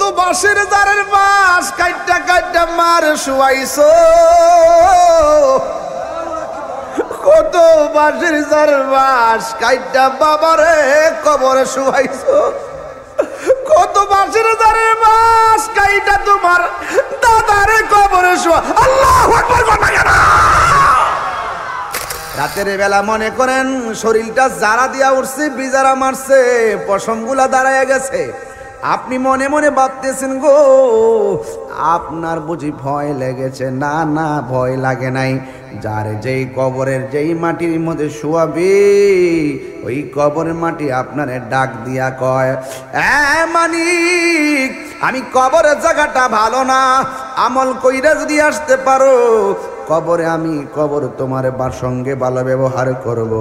কত বাঁশের জারের বাঁশ কাইটা কাইটা মার শুয়াইছো, কত বাঁশের জারের বাঁশ কাইটা বাবারে কবরে শুয়াইছো, কত বাঁশের জারের বাঁশ কাইটা তোমার দাদারে কবরে শুয়া। আল্লাহু আকবার। রাতের বেলা মনে করেন শরীরটা জারা দিয়া উঠছে, বিজারা মারছে, পশমগুলা দাঁড়ায় গেছে, আপনি মনে মনে ভাবতেছেন গো আপনার বুঝি ভয় লেগেছে? না না, ভয় লাগে নাই। যার যেই কবরের যেই মাটির মধ্যে শুয়াবে ওই কবরের মাটি আপনারে ডাক দিয়া কয়, মানিক আমি কবরের জায়গাটা ভালো না, আমল কইরা যদি আসতে পারো কবরে আমি কবর তোমার সঙ্গে ভালো ব্যবহার করব,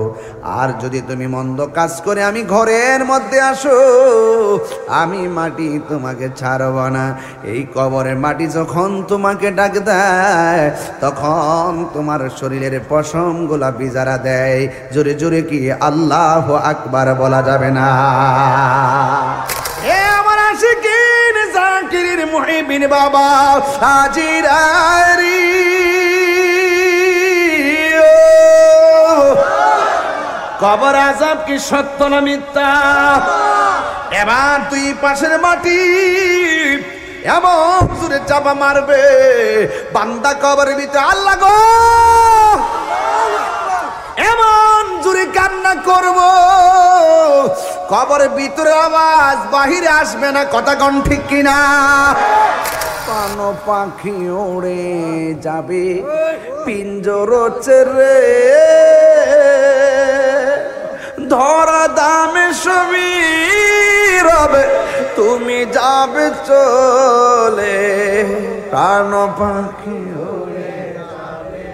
আর যদি তুমি মন্দ কাজ করে আমি ঘরের মধ্যে আসো আমি মাটি তোমাকে ছাড়ব না। এই কবরের মাটি যখন তোমাকে ডাক দেয় তখন তোমার শরীরের পশমগুলা বিজারা দেয়। জোরে জোরে কি আল্লাহু আকবার বলা যাবে না? হে আমার আশিকিন জাকিরিন মুহিবিন বাবা হাজিরারি, কবর আযাব কি সত্য না মিথ্যা? এবার তুই পাশের মাটি এমন জোরে চাপা মারবে বান্দা কবরের ভিতরে আল্লাহ গো এমন জোরে কান্না করব কবরের ভিতরে আওয়াজ বাহিরে আসবে না। কথা কোন ঠিক কিনা? পানো পাখি ওড়ে যাবে পিঞ্জর ছেড়ে, ধরা দামে সবই রবে তুমি যাবে চলে। প্রাণ পাখি ওড়ে যাবে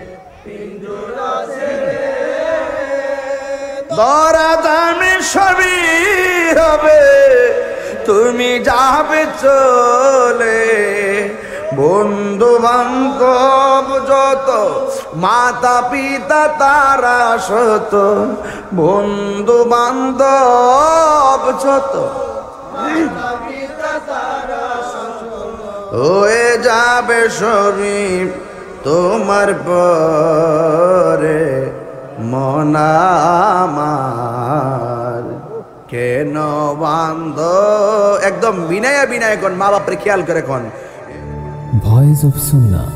পিঞ্জর ছেড়ে, ধরা দামে সবই রবে তুমি যাবে চলে। বন্ধু বান্ধব যত মাতা পিতা তারা শত, বন্ধু বান্ধব যত হয়ে যাবে সবই তোমার পরে মন আমার কেন বান্ধ। একদম বিনয় বিনয় কোন মা বাপরে খেয়াল করে কোন ভয়েস অফ সুন্নাহ,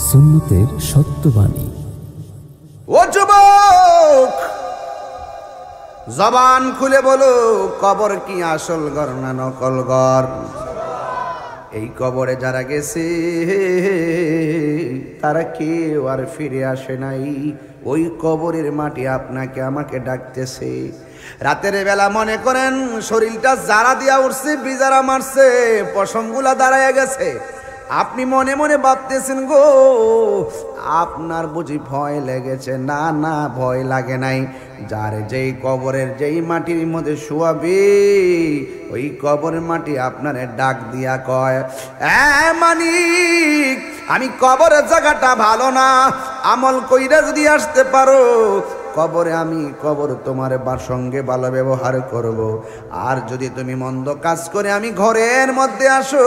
সুন্নতের সত্যবাণী। ও যুবক জবান খুলে বলো, কবর কি আসল ঘর না নকল ঘর? এই কবরে যারা গেছে তারা কেউ আর ফিরে আসে নাই। ওই কবরের মাটি আপনাকে আমাকে ডাকতেছে। রাতের বেলা মনে করেন শরীরটা জারা দিয়া উঠছে, বিজারা মারছে, পশমগুলা দাঁড়ায় গেছে, আপনি মনে মনে ভাবতেছেন গো আপনার বুঝি ভয় লেগেছে? না না, ভয় লাগে নাই। যার যেই কবরের যেই মাটির মধ্যে শুয়াবে ওই কবরের মাটি আপনারে ডাক দিয়া কয়, মানিক আমি কবরের জায়গাটা ভালো না, আমল কইরা যদি আসতে পারো কবরে আমি কবর তোমার সঙ্গে ভালো ব্যবহার করব, আর যদি তুমি মন্দ কাজ করে আমি ঘরের মধ্যে আসো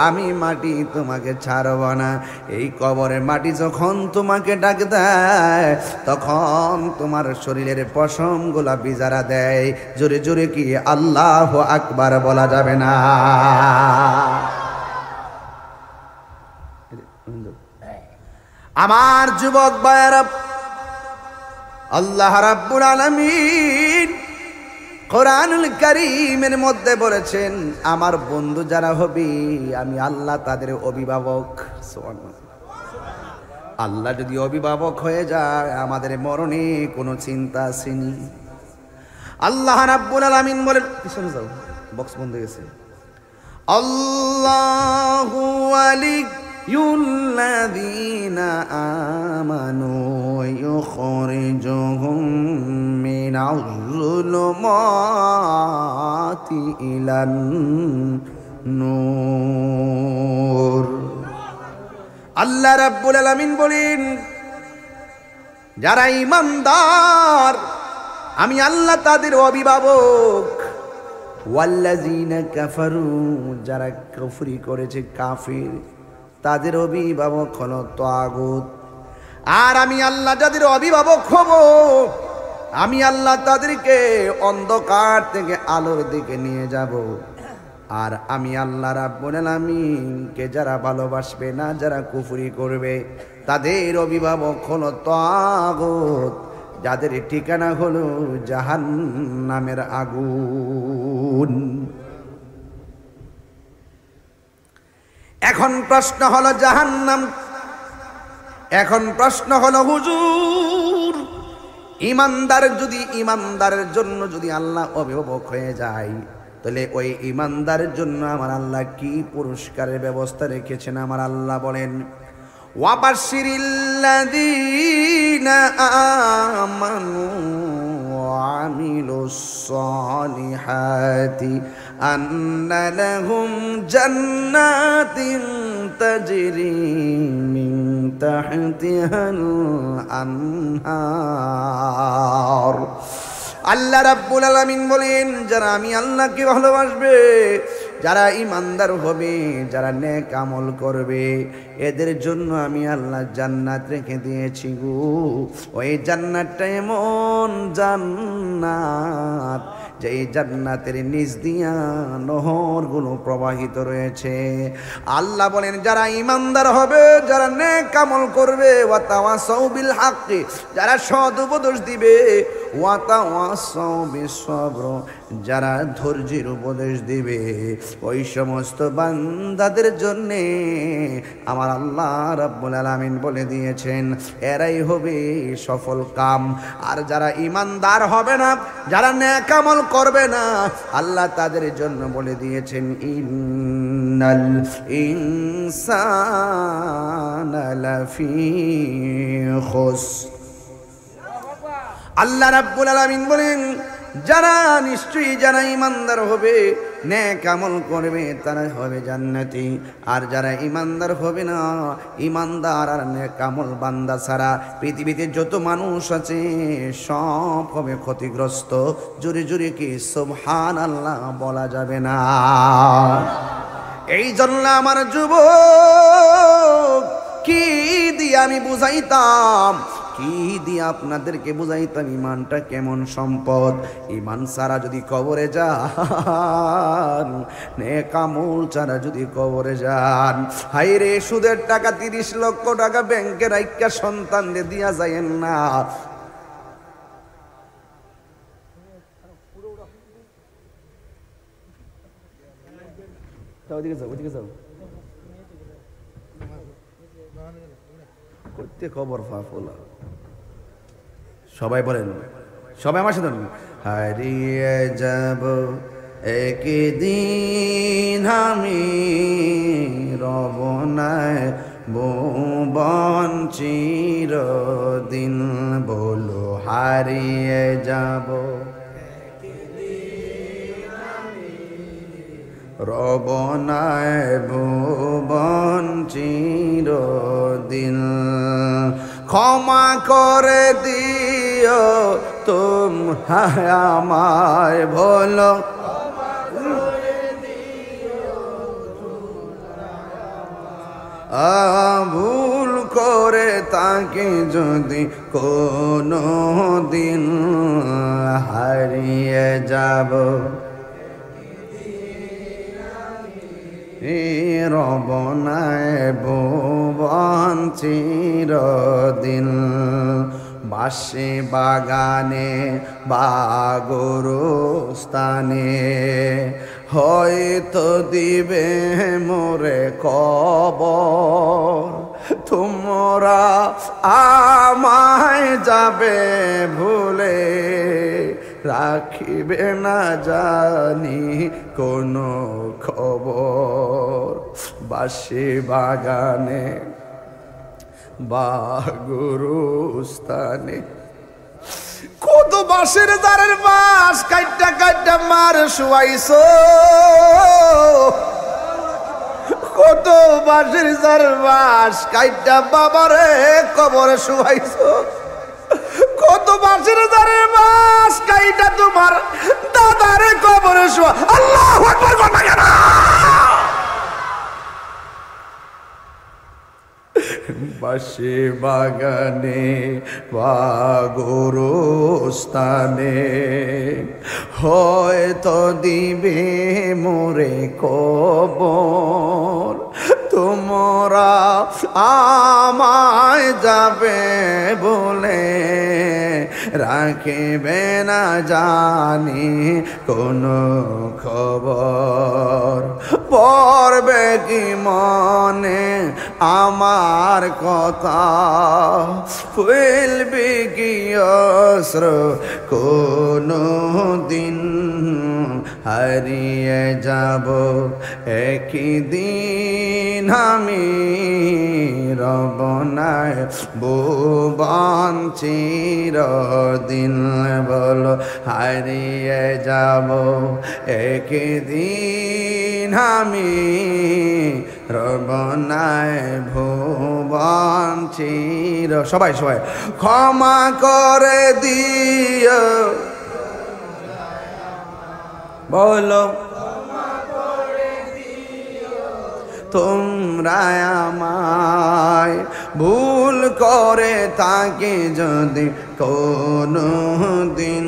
আমি মাটি তোমাকে ছাড়ব না। এই কবরের মাটি যখন তোমাকে ডাক দেয় তখন তোমার শরীরের পশমগুলা বিজারা দেয়। জোরে জোরে কি আল্লাহু আকবার বলা যাবে না? আমার যুবক ভাইয়েরা, আল্লাহ রাব্বুল আলামিন কোরআনুল কারীমের মধ্যে বলেছেন আমার বন্ধু যারা হবে আমি আল্লাহ তাদের অভিভাবক। সুবহানাল্লাহ। আল্লাহ যদি অভিভাবক হয়ে যায় আমাদের মরণে কোনো চিন্তা আসেনি। আল্লাহ রাব্বুল আলামিন বলেন, পিছনে যাও বক্স বন্ধ হয়ে গেছে, আল্লাহু ওয়ালিয়ুল্লাযীনা আমানু ইউখরিজুহুম মিনাজ যুলুমাতি ইলান নূর। আল্লাহ রাব্বুল আলামিন বলেন যারা ঈমানদার আমি আল্লাহ তাদের অভিভাবক। ওয়াল্লাযীনা কাফারু, যারা কুফরি করেছে কাফির, তাদের অভিভাবক হলো তাগুত। আর আমি আল্লাহ যাদের অভিভাবক হব, আমি আল্লাহ তাদেরকে অন্ধকার থেকে আলোর দিকে নিয়ে যাব। আর আমি আল্লাহ রাব্বুল আলামিনকে যারা ভালোবাসবে না, যারা কুফরি করবে, তাদের অভিভাবক হলো তাগুত, যাদের ঠিকানা হলো জাহান্নামের আগুন। এখন প্রশ্ন হলো জাহান্নাম, এখন প্রশ্ন হলো হুজুর, ইমানদারের জন্য যদি আল্লাহ অভিভাবক হয়ে যায়, তাহলে ওই ইমানদারের জন্য আমার আল্লাহ কি পুরস্কারের ব্যবস্থা রেখেছেন? আমার আল্লাহ বলেন, ওয়াবাশশিরিল্লাযীনা আমানু ওয়া আমিলুস সালিহাতি আন্না লাহুম জান্নাতিন তাজরি মিন তাহতিহাল আনহার। আল্লাহ রাব্বুল আলামিন বলেন, যারা আমি আল্লাহকে ভালোবাসবে, যারা ইমানদার হবে, যারা নেক আমল করবে, এদের জন্য আমি আল্লাহ জান্নাত রেখে দিয়েছি গো। ওই জান্নাতটা এমন জান্নাত, যেই জান্নাতের নিচ দিয়া নহরগুলো প্রবাহিত রয়েছে। আল্লাহ বলেন, যারা ইমানদার হবে, যারা নেক আমল করবে, ওয়া তাওয়াসাউ বিল হাক্কি, যারা সৎ উপদেশ দিবে, ওয়া তাওয়াসাউ বিস সবর, যারা ধৈর্যের উপদেশ দিবে, ওই সমস্ত বান্দাদের জন্যে আমার আল্লাহ রাব্বুল আলামিন বলে দিয়েছেন, এরাই হবে সফল কাম। আর যারা ইমানদার হবে না, যারা নেক আমল করবে না, আল্লাহ তাদের জন্য বলে দিয়েছেন, ইন্নাল ইনসানা লাফি খুসর। আল্লাহ রাব্বুল আলামিন বলেন, যারা নিশ্চয়ই যারা ইমানদার হবে, নেক আমল করবে, তারা হবে জান্নাতি। আর যারা ইমানদার হবে না, ইমানদার আর নেক আমল বান্দা ছাড়া পৃথিবীতে যত মানুষ আছে সব হবে ক্ষতিগ্রস্ত। জোরে জোরে কি সুবহানাল্লাহ বলা যাবে না? এই জন্য আমার যুবক, কি দিয়ে আমি বুঝাইতাম, কি দিয়ে আপনাদেরকে বুঝাইতাম ইমানটা কেমন সম্পদ। ইমান ছাড়া যদি কবরে যান, নেক আমল ছাড়া যদি কবরে যান, হায় রে, সুদের টাকা 30 লক্ষ টাকা ব্যাংকে রাইখা সন্তানদের দিয়া যায়েন না। ওদিকে যাও, ওদিকে যাও, করতে খবর ফাফলা। সবাই বলেন, সবাই আমার সাথে, হারিয়ে যাব একদিন আমি, রব না ভুবন চিরদিন। বলো হারিয়ে যাব, রব না ভুবন চিরদিন। ক্ষমা করে দিও তোমরা আমায়, বলো ভুল করে তাকে যদি কোনো দিন, হারিয়ে যাব রব না ভুবন চিরদিন। বাঁশি বাগানে বা গোরস্থানে হয়তো দিবে মোরে কবর, তোমরা আমায় যাবে ভুলে, রাখিবে না জানি কোনো খবর। বাঁশি বাগানে বা গোরস্থানে কত বাঁশের দ্বারের বাঁশ কাইটা কাইটা মার শুয়াইছো, কত বাঁশের দ্বারের বাঁশ কাইটা বাবারে কবরে শুয়াইছো, কত বাঁশের দ্বারের বাঁশ কাইটা তোমার দাদার কবরে শোয়া। আল্লাহু আকবার বলবেন না। বাসে বাগানে বা গোরস্থানে হয়তো দিবে মোরে কবর, তোমরা আমায় যাবে বলে রাখিবে না জানি কোনো খবর। পড়বে কি মনে আমার কথা, ফেলবে কি অস্ত্র কোনো দিন, হারিয়ে যাব একই দিন আমি, রব নাই ভুবন চিরদিন। বলো হারিয়ে যাব একই দিন আমি, রব নাই ভুবন চির। সবাই সবাই ক্ষমা করে দিও, বলো তোমরা আমায়, ভুল করে থাকি যদি কোনো দিন,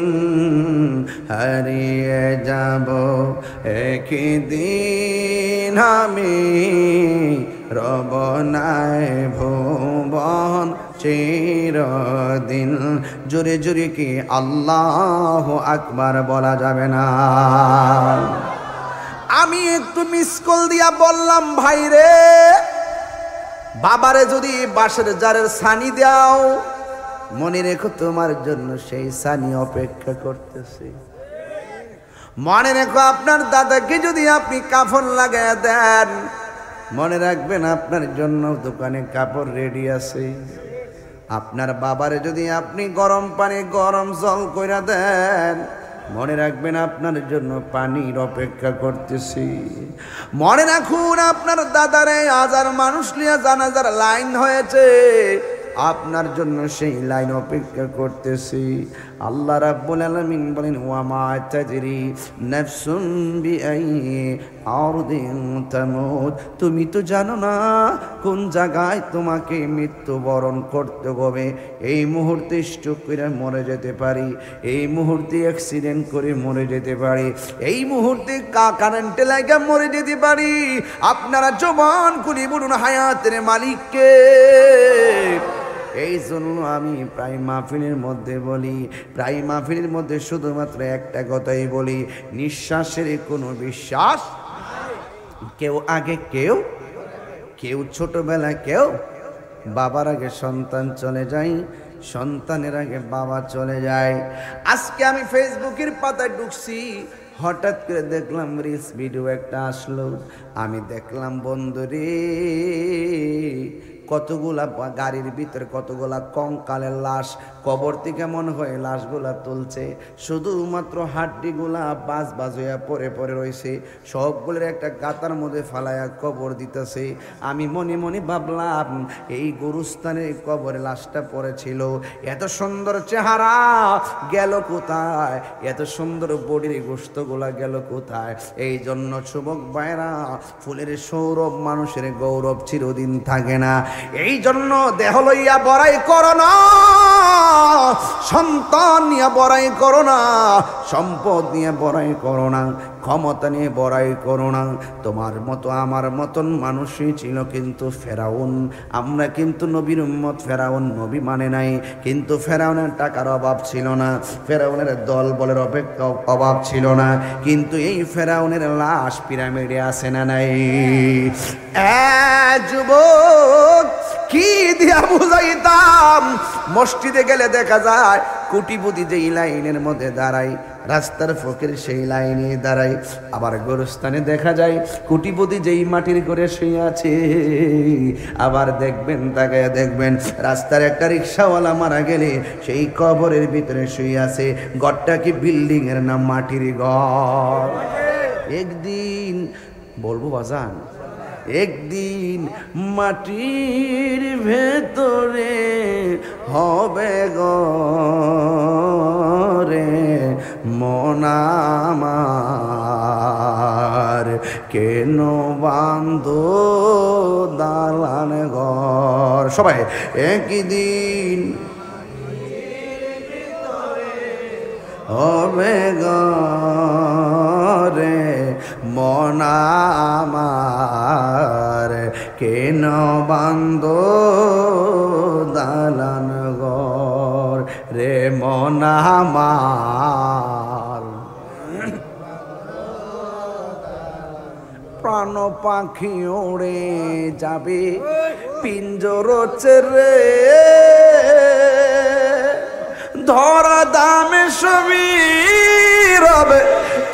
হারিয়ে যাব একই দিন আমি, রব নাই ভুবন চিরদিন। জোরে জোরে কি আল্লাহু আকবার বলা যাবে না? আমি একটু মিস কল দিয়া বললাম, ভাই রে বাবারে যদি বাঁশের জারের ছানি দাও, মনে রেখো তোমার জন্য সেই ছানি অপেক্ষা করতেছে। মনে রেখো আপনার দাদাকে যদি আপনি কাফন লাগায় দেন, মনে রাখবেন আপনার জন্য দোকানে কাপড় রেডি আছে। আপনার বাবারে যদি আপনি গরম পানি গরম জল কইরা দেন, মনে রাখবেন আপনার জন্য পানির অপেক্ষা করতেছি। মনে রাখুন আপনার দাদারে হাজার মানুষ লিয়া জানাজার লাইন হয়েছে, আপনার জন্য সেই লাইন অপেক্ষা করতেছি। আল্লাহ রাব্বুল আলামিন বলেন, ওয়া মা তাদরি নাফসুন বিআইয়ি আরদিন তামুত, তুমি তো জানো না কোন জায়গায় তোমাকে মৃত্যুবরণ করতে হবে। এই মুহূর্তে স্ট্রোক করে মরে যেতে পারি, এই মুহূর্তে অ্যাক্সিডেন্ট করে মরে যেতে পারি, এই মুহূর্তে কারেন্টে লাগা মরে যেতে পারি। আপনারা জবান খুলে বলুন হায়াতের মালিককে। এই জন্য আমি প্রায় মাহফিলের মধ্যে বলি, প্রায় মাহফিলের মধ্যে শুধুমাত্র একটা কথাই বলি, নিঃশ্বাসের কোনো বিশ্বাস কেউ আগে কেউ কেউ ছোটবেলা কেউ বাবার আগে সন্তান চলে যায়, সন্তানের আগে বাবা চলে যায়। আজকে আমি ফেসবুকের পাতায় ঢুকছি, হঠাৎ করে দেখলাম রিলস ভিডিও একটা আসলো। আমি দেখলাম বন্ধুরে কতগুলা গাড়ির ভিতরে কতগুলা কঙ্কালের লাশ, কবর থেকে মনে হয় লাশগুলা তুলছে, শুধুমাত্র হাড্ডিগুলা বাজ বাজ হইয়া পরে পরে রয়েছে, সবগুলোর একটা গাতার মধ্যে ফালাইয়া কবর দিতেছে। আমি মনে মনে ভাবলাম এই গরুস্থানে কবরে লাশটা পড়েছিল, এত সুন্দর চেহারা গেল কোথায়, এত সুন্দর বডির গোশতগুলা গেল কোথায়? এই জন্য যুবক ভাইরা, ফুলের সৌরভ মানুষের গৌরব চিরদিন থাকে না। এই জন্য দেহ লইয়া বড়াই করো না, সন্তান নিয়ে বড়াই করো না, সম্পদ নিয়ে বড়াই করো না, ক্ষমতা নিয়ে বড়াই করো না। তোমার মতো আমার মতন মানুষই ছিল কিন্তু ফেরাউন। আমরা কিন্তু নবীর উম্মত, ফেরাউন নবী মানে নাই, কিন্তু ফেরাউনের টাকার অভাব ছিল না, ফেরাউনের দল বলের অপেক্ষা অভাব ছিল না, কিন্তু এই ফেরাউনের লাশ পিরামিডে আছে না নাই? যুবক কি দিয়া বুঝাইতাম? মসজিদে গেলে দেখা যায় কোটিপতি যেই লাইনের মধ্যে দাঁড়ায়, রাস্তার ফকির সেই লাইনে দাঁড়ায়। আবার গোরস্থানে দেখা যায় কোটিপতি যেই মাটির করে শুয়ে আছে, আবার দেখবেন তাকায় দেখবেন রাস্তার একটা রিক্সাওয়ালা মারা গেলে সেই কবরের ভিতরে শুয়ে আছে। ঘরটা কি বিল্ডিং এর নাম মাটির ঘর? একদিন বলবো বাজান, একদিন মাটির ভেতরে হবে গরে মন আমার কেন বান্ধো দালান ঘর। সবাই একই দিন হবে ঘরে মন আমার কেন বান্ধো দালান ঘর রে মন আমার। প্রাণ পাখি ওড়ে যাবে পিঞ্জর ছেড়ে, ধরা দামে সবই রবে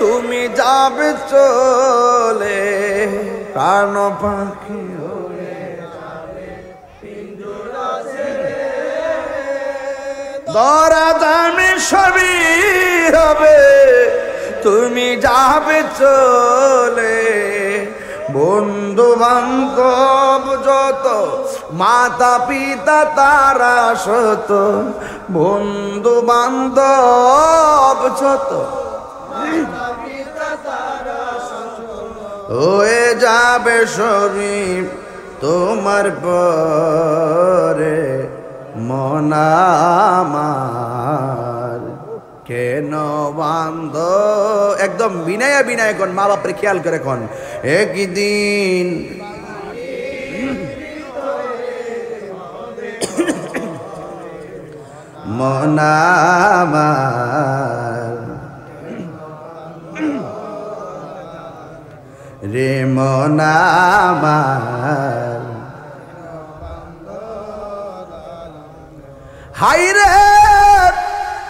তুমি যাবে চলে। প্রাণ পাখি ওড়ে যাবে পিঞ্জর ছেড়ে, ধরা দামে সবই রবে তুমি যাবে চলে। বন্ধু বান্ধব যত মাতা পিতা তারা শত, বন্ধু বান্ধব যত হয়ে যাবে শরীর তোমার পরে মন আমার কেন বান্ধ। একদম বিনয় বিনয় কোন মা বাপরে খেয়াল করে কোন একদিন মন আমার রে মন আমার। হাই রে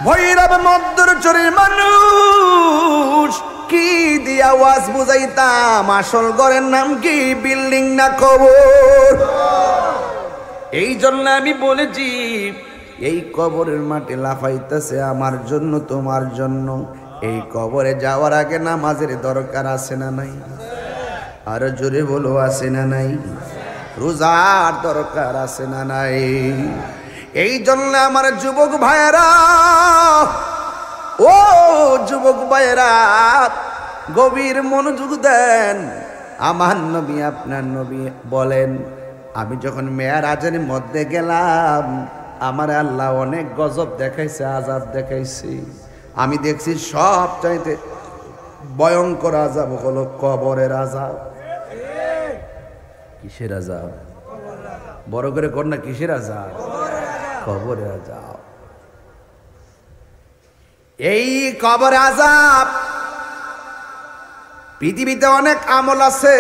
ভৈরব মদ্দুর চুরির মানুষ, কি দিয়া ওয়াজ বুঝাইতাম আসল ঘরের নাম কি বিল্ডিং না কবর। এই জন্য আমি বলেছি এই কবরের মাটি লাফাইতেছে আমার জন্য তোমার জন্য। এই কবরে যাওয়ার আগে নামাজের দরকার আছে না নাই? আর জোরে বলো আছে না নাই? রোজার দরকার আছে না নাই? এই জন্য আমার যুবক ভাইয়েরা, ও যুবক ভাইয়েরা গভীর মনোযোগ দেন। আমার নবী আপনার নবী বলেন, আমি যখন মেরাজের মধ্যে গেলাম আমার আল্লাহ অনেক গজব দেখাইছে, আযাব দেখাইছে। আমি দেখছি সব চাইতে ভয়ঙ্কর আযাব হলো কবরের আযাব। কিসের আযাব? বড় করে কর না, কিসের আযাব? কবরের আযাব। এই কবর আযাব পৃথিবীতে অনেক আমল আছে,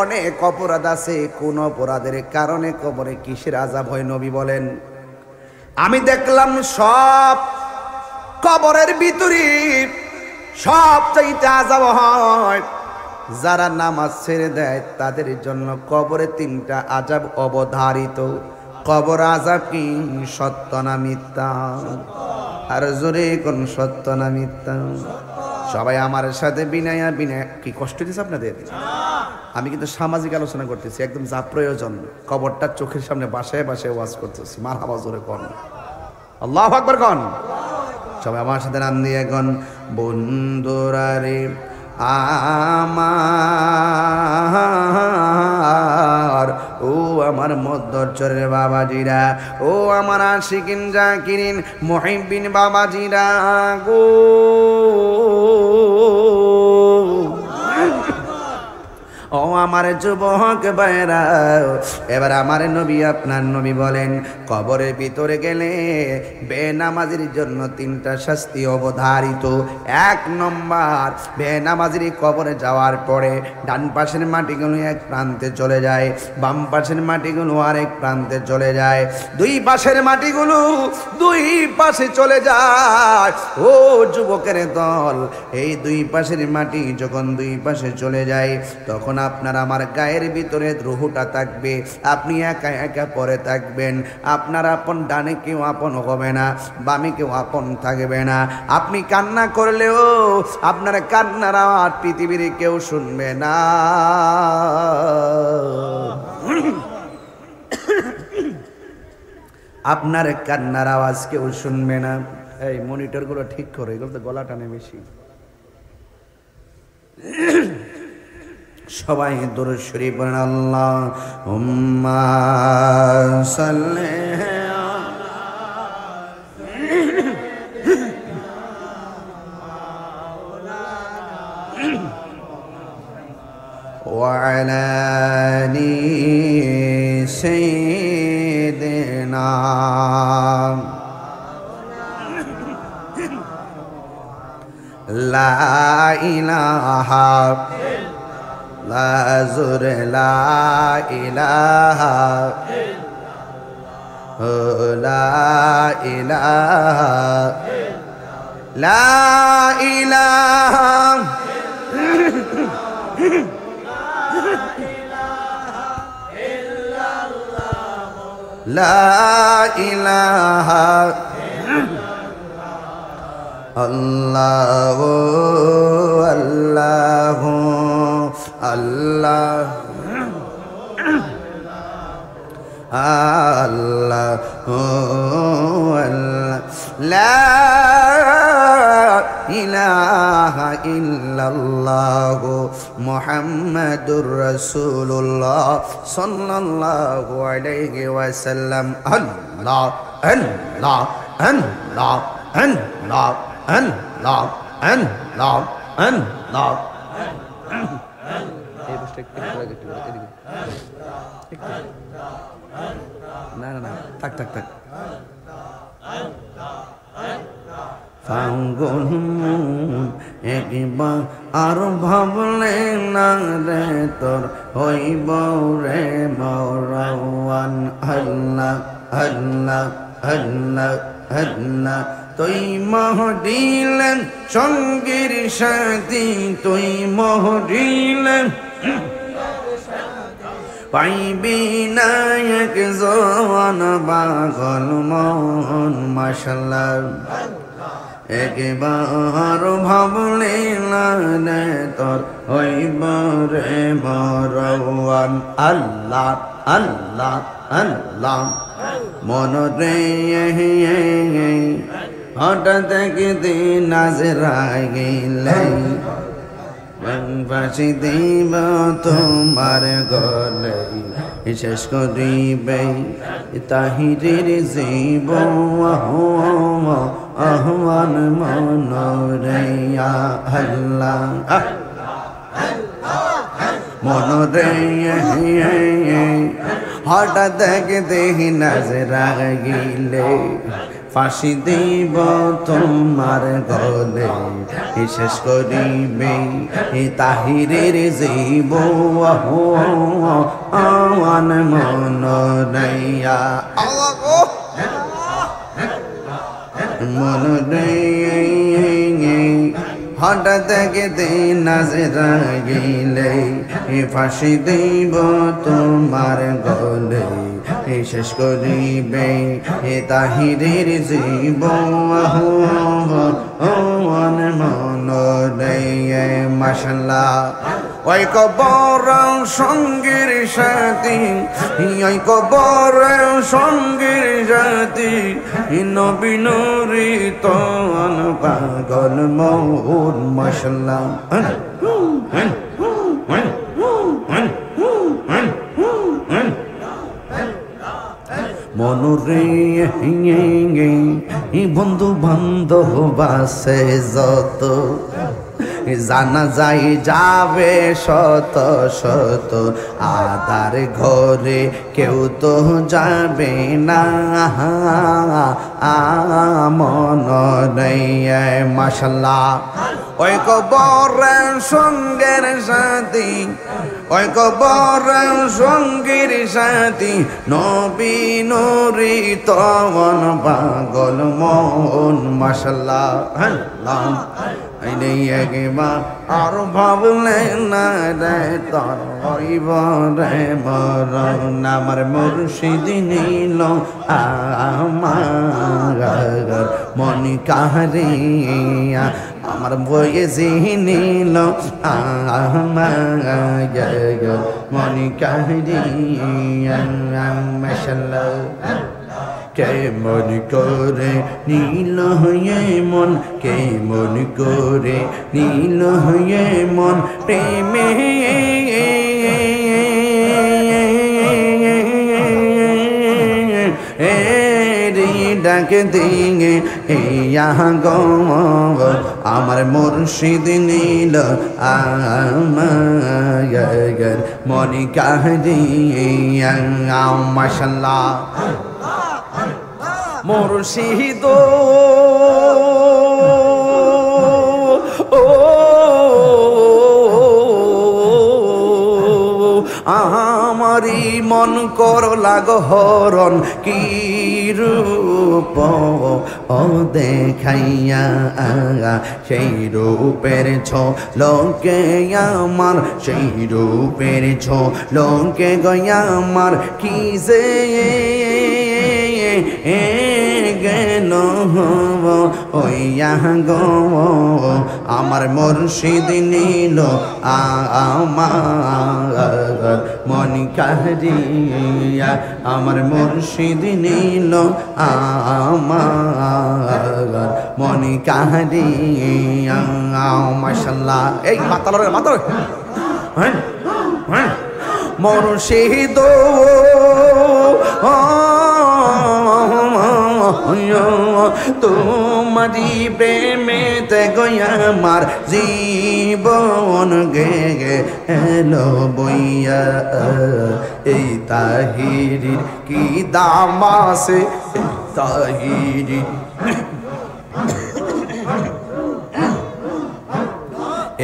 অনেক অপরাধ আছে, কোন অপরাধের কারণে কবরে কিসের আযাব হয় নবী বলেন? আমি দেখলাম সব কবরের ভিতরে সব চাইতে আযাব হয় যারা নামাজ ছেড়ে দেয় তাদের জন্য কবরে তিনটা আযাব অবধারিত। কবর আযাব কি সত্য না মিথ্যা? আর জোরে কোন সত্য না মিথ্যা? সবাই আমার সাথে বিনায়া বিনায়। কি কষ্ট দিচ্ছে আপনাদের? আমি কিন্তু সামাজিক আলোচনা করতেছি, একদম যা প্রয়োজন। কবরটা চোখের সামনে বাসায় বাসায় ওয়াজ করতেছি। মারহাবা জোরে কোন আল্লাহু আকবার কোন। সবাই আমার সাথে নাম দিয়ে কোন বন্ধুরা রে আমার, ও আমার মধ্যচরের বাবাজিরা, ও আমার আশিকিন জাকিরিন মুহিব্বিন বাবাজিরা গো, ও আমার যুবক ভাইরা, এবার আমার নবী আপনার নবী বলেন কবরের ভিতরে গেলে বেনামাজির জন্য তিনটা শাস্তি অবধারিত। এক নম্বর, বেনামাজির কবরে যাওয়ার পরে ডান পাশের মাটিগুলো এক প্রান্তে চলে যায়, বাম পাশের মাটিগুলো আরেক প্রান্তে চলে যায়, দুই পাশের মাটিগুলো দুই পাশে চলে যায়। ও যুবকের দল, এই দুই পাশের মাটি যখন দুই পাশে চলে যায় তখন আপনার আমার গায়ের ভিতরে রুহুটা থাকবে, আপনি একা একা পরে থাকবেন। আপনার আপন ডানে কেউ আপন হবে না, বামে কেউ আপন থাকবে না। আপনি কান্না করলেও আপনার কান্নার আওয়াজ পৃথিবীর কেউ শুনবে না। আপনার কান্নার আওয়াজ কেউ শুনবে না। এই মনিটরগুলো ঠিক করে, এগুলো তো গলা টানে বেশি। সবাই দুরূদ শরীফ পড়েন। আল্লাহুম্মা সাল্লি وعلى آل سيدنا لا إله لا زر لا إله لا إله لا إله لا إله الله الله الله الله لا إله إلا الله محمد رسول الله صلى الله عليه وسلم الله الله الله الله الله الله الله না না না থাক থাক থাক ফাঙ্গুন একবার আর ভাবলে না রে তোর হইব রে মরাওয়ান আল্লাহ আল্লাহ আল্লাহ আল্লাহ তুই মোহ দিলেন সঙ্গীর সাথী তুই মোহ দিলেন পাইবি না এক জওয়ান পাগল মন মাশাআল্লাহ একবার ভাবলে না তোর হইব রে মরওয়ান আল্লাহ আল্লাহ আল্লাহ মন রে হঠাৎ একদিন নাজরাইলে বাঁশি দিব তোমার গলে শেষ করিবে তাহিরের জীব আহ্বান মন রে আল্লাহ মন রে হঠাৎ একদিন নাজরাইলে ফাঁসি দিব তোমার গলে শেষ করিবে তাহিরের জীব আওয়ান মন রাইয়া মন রে হঠাৎ একদিন নাজরাইলে ফাঁসি দিব তোমার গলে শেষ করিবে তাহিরের জীব মন রে মাশাআল্লাহ ওই কবর সঙ্গীর সাথী ওই কবর সঙ্গীর সাথী নবী নুরি তন পাগল মন মাশাআল্লাহ মনুরে বন্ধু বান্ধব আছে যত জানা যাই যাবে শত শত আদার ঘরে কেউ তো যাবে না মন রে মাশাআল্লাহ ওই কবরের সঙ্গের সাথী ওই কবরের সঙ্গীর সাথী নবী নুরি তন পাগল মন মাশাআল্লাহ আল্লাহ আইনে একবার আর ভাবলে না রে তোর হইব রে মরণ আমার মুর্শিদ নীল আমার মনি কাহারিয়া আমার বয়েছি নীল আমার মনি কাহারিয়া মাশাআল্লাহ কেমন করে নীল হয়ে মন, কেমন করে নীল হয়ে মন প্রেমে ডাকে দিয়ে গো আমার মুর্শিদ নীল আমার মনি কাহিয়া মাশাল্লাহ মুর্শিদ আমারি মন করলা গহরণ কি রূপ ও দেখাইয়া সেই রূপের লোকে আমার, সেই রূপের লোকে গয়া আমার কি যে গেল ওইয়া গো আমার মুর্শিদ নীল আমার মনি কাহিয়া, আমার মুর্শিদ নীল আমার মনি কাহিয়া মাশাল্লাহ। এই মাতালরে মাতাল মুর্শিদ তোমারি প্রেমেতে গয়া আমার জীবন গে এলো বইয়া, এই তাহিরির কি দাম আছে, তাহিরি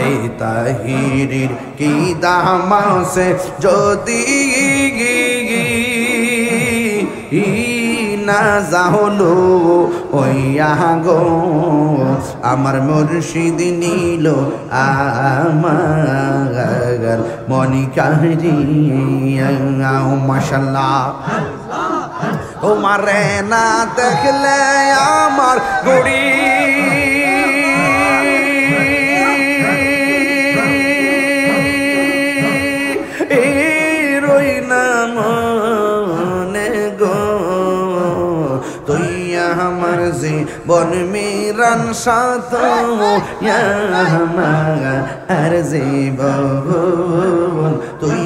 এই তাহিরির কি দাম আছে যদি না যাহলো ওইয়া গো আমার মুর্শিদ নীল আমার মনি কাহিয়া মাশাল্লাহ। তোমারে না দেখলে আমার গড়ি রই না মনে গো, তুই আমার জীবন মিরান সাথ আর জীবন, তুই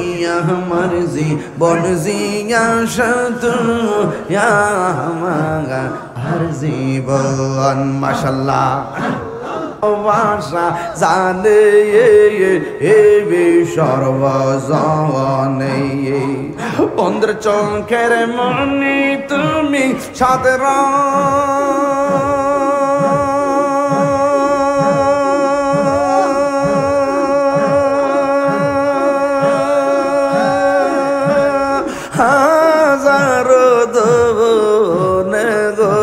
আমার জীবন জিয়া সাথ আর জীবন মাশাল্লাহ। ভাষা জানে সর্বজনে অন্ধ্র চোখের মনি তুমি সাদর হাজারো দোনে গো,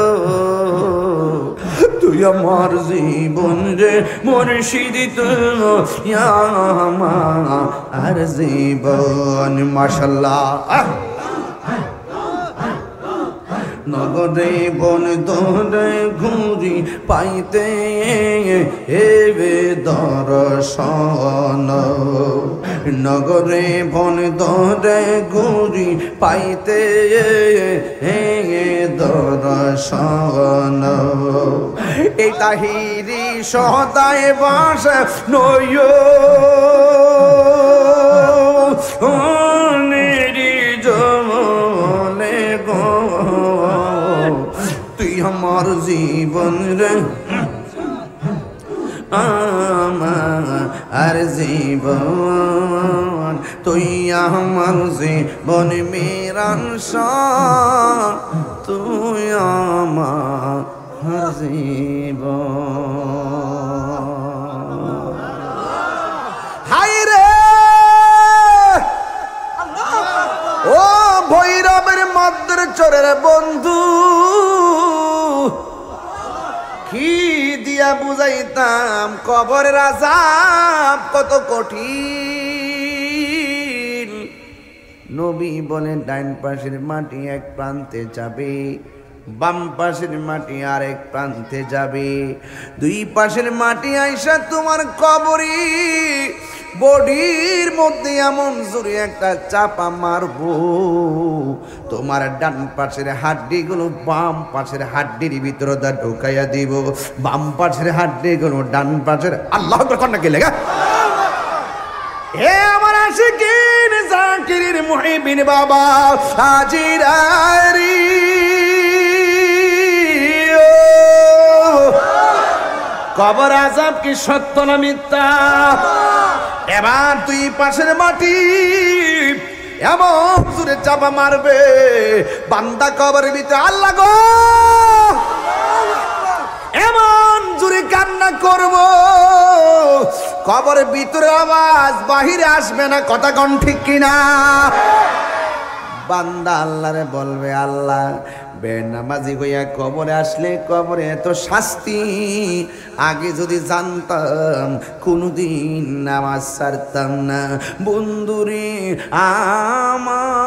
তুই আমার জীবন রে মুর্শিদ তুই আমার জীবন মাশাল্লাহ। নগরে বন দরে ঘুরি পাইতে এবে দর্শন, নগরে বন দরে ঘুরি পাইতে দর্শন, এই তাহিরি সদায় বাস নয় জলে গো, তুই আমার জীবন রে আমার জীবন, তুই আমার জীবন মিরান তুই আমার জীবন। হাই রে ও ভৈরবের মদ্র চোরের বন্ধু, কি দিয়া বুঝাইতাম কবরের আযাব কত কঠিন। নবী বলেন ডাইন পাশের মাটি এক প্রান্তে যাবে, বাম পাশের মাটি আরেক প্রান্তে যাবে, দুই পাশের মাটি আইসা তোমার কবরে বডির মধ্যে এমন জোরে একটা চাপা মারবো, তোমার ডান পাশের হাড্ডিগুলো বাম পাশের হাড্ডির ভিতরে ঢুকাইয়া দিব, বাম পাশের হাড্ডিগুলো ডান পাশের। আল্লাহ আকবার কন্যা কে লেগা। হে আমার আশিকিন জাকিরিন মুহিবিন বাবা হাজিরারি, কবর আযাব কি সত্য না মিথ্যা? এবার তুই পাশের মাটি এমন জোরে চাপা মারবে, বান্দা কবরের ভিতরে আল্লাহ গো এমন জোরে কান্না করব, কবরের ভিতরে আওয়াজ বাহিরে আসবে না, কথা কোন ঠিক কিনা? বান্দা আল্লাহরে বলবে, আল্লাহ বেনামাজি হইয়া কবরে আসলে কবরে এত শাস্তি, আগে যদি জানতাম কোনদিন নামাজ ছাড়তাম না। বন্ধুরে আমার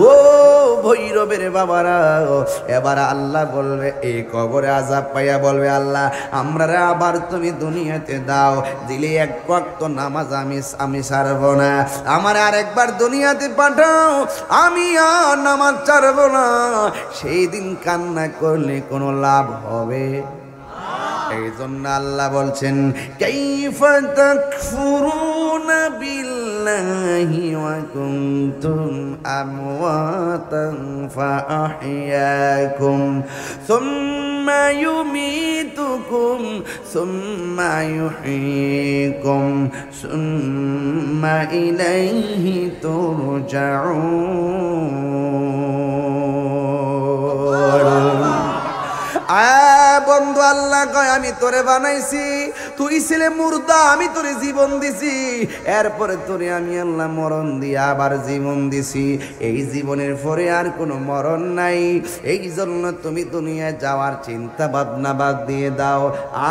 ও ভৈরবের বাবারা, এবার আল্লাহ বলবে, এই কবরে আযাব পাইয়া বলবে, আল্লাহ আমরা আবার তুমি দুনিয়াতে দাও, দিলে এক ওয়াক্ত নামাজ আমি ছাড়ব না, আমার আরেকবার দুনিয়াতে পাঠাও, আমি আর নামাজ ছাড়ব না। সেই দিন কান্না করলে কোনো লাভ হবে? এই জন্য আল্লাহ বলছেন, কাইফা তাকফুরুনা বিল্লাহি ওয়া কুনতুম আমওয়াতান ফাআহইয়াকুম সুম্মা ইউমীতুকুম সুম্মা ইউহয়ীকুম সুম্মা ইলাইহি তুরজাউন। বন্ধু আল্লাহ কয়, আমি তোরে বানাইছি, তুই ছিলে মুর্দা, আমি তোরে জীবন দিছি, এরপরে তোরে আমি আল্লাহ মরণ দিয়ে আবার জীবন দিছি, এই জীবনের পরে আর কোনো মরণ নাই, এই জন্য তুমি দুনিয়ায় যাওয়ার চিন্তা ভাবনা বাদ দিয়ে দাও,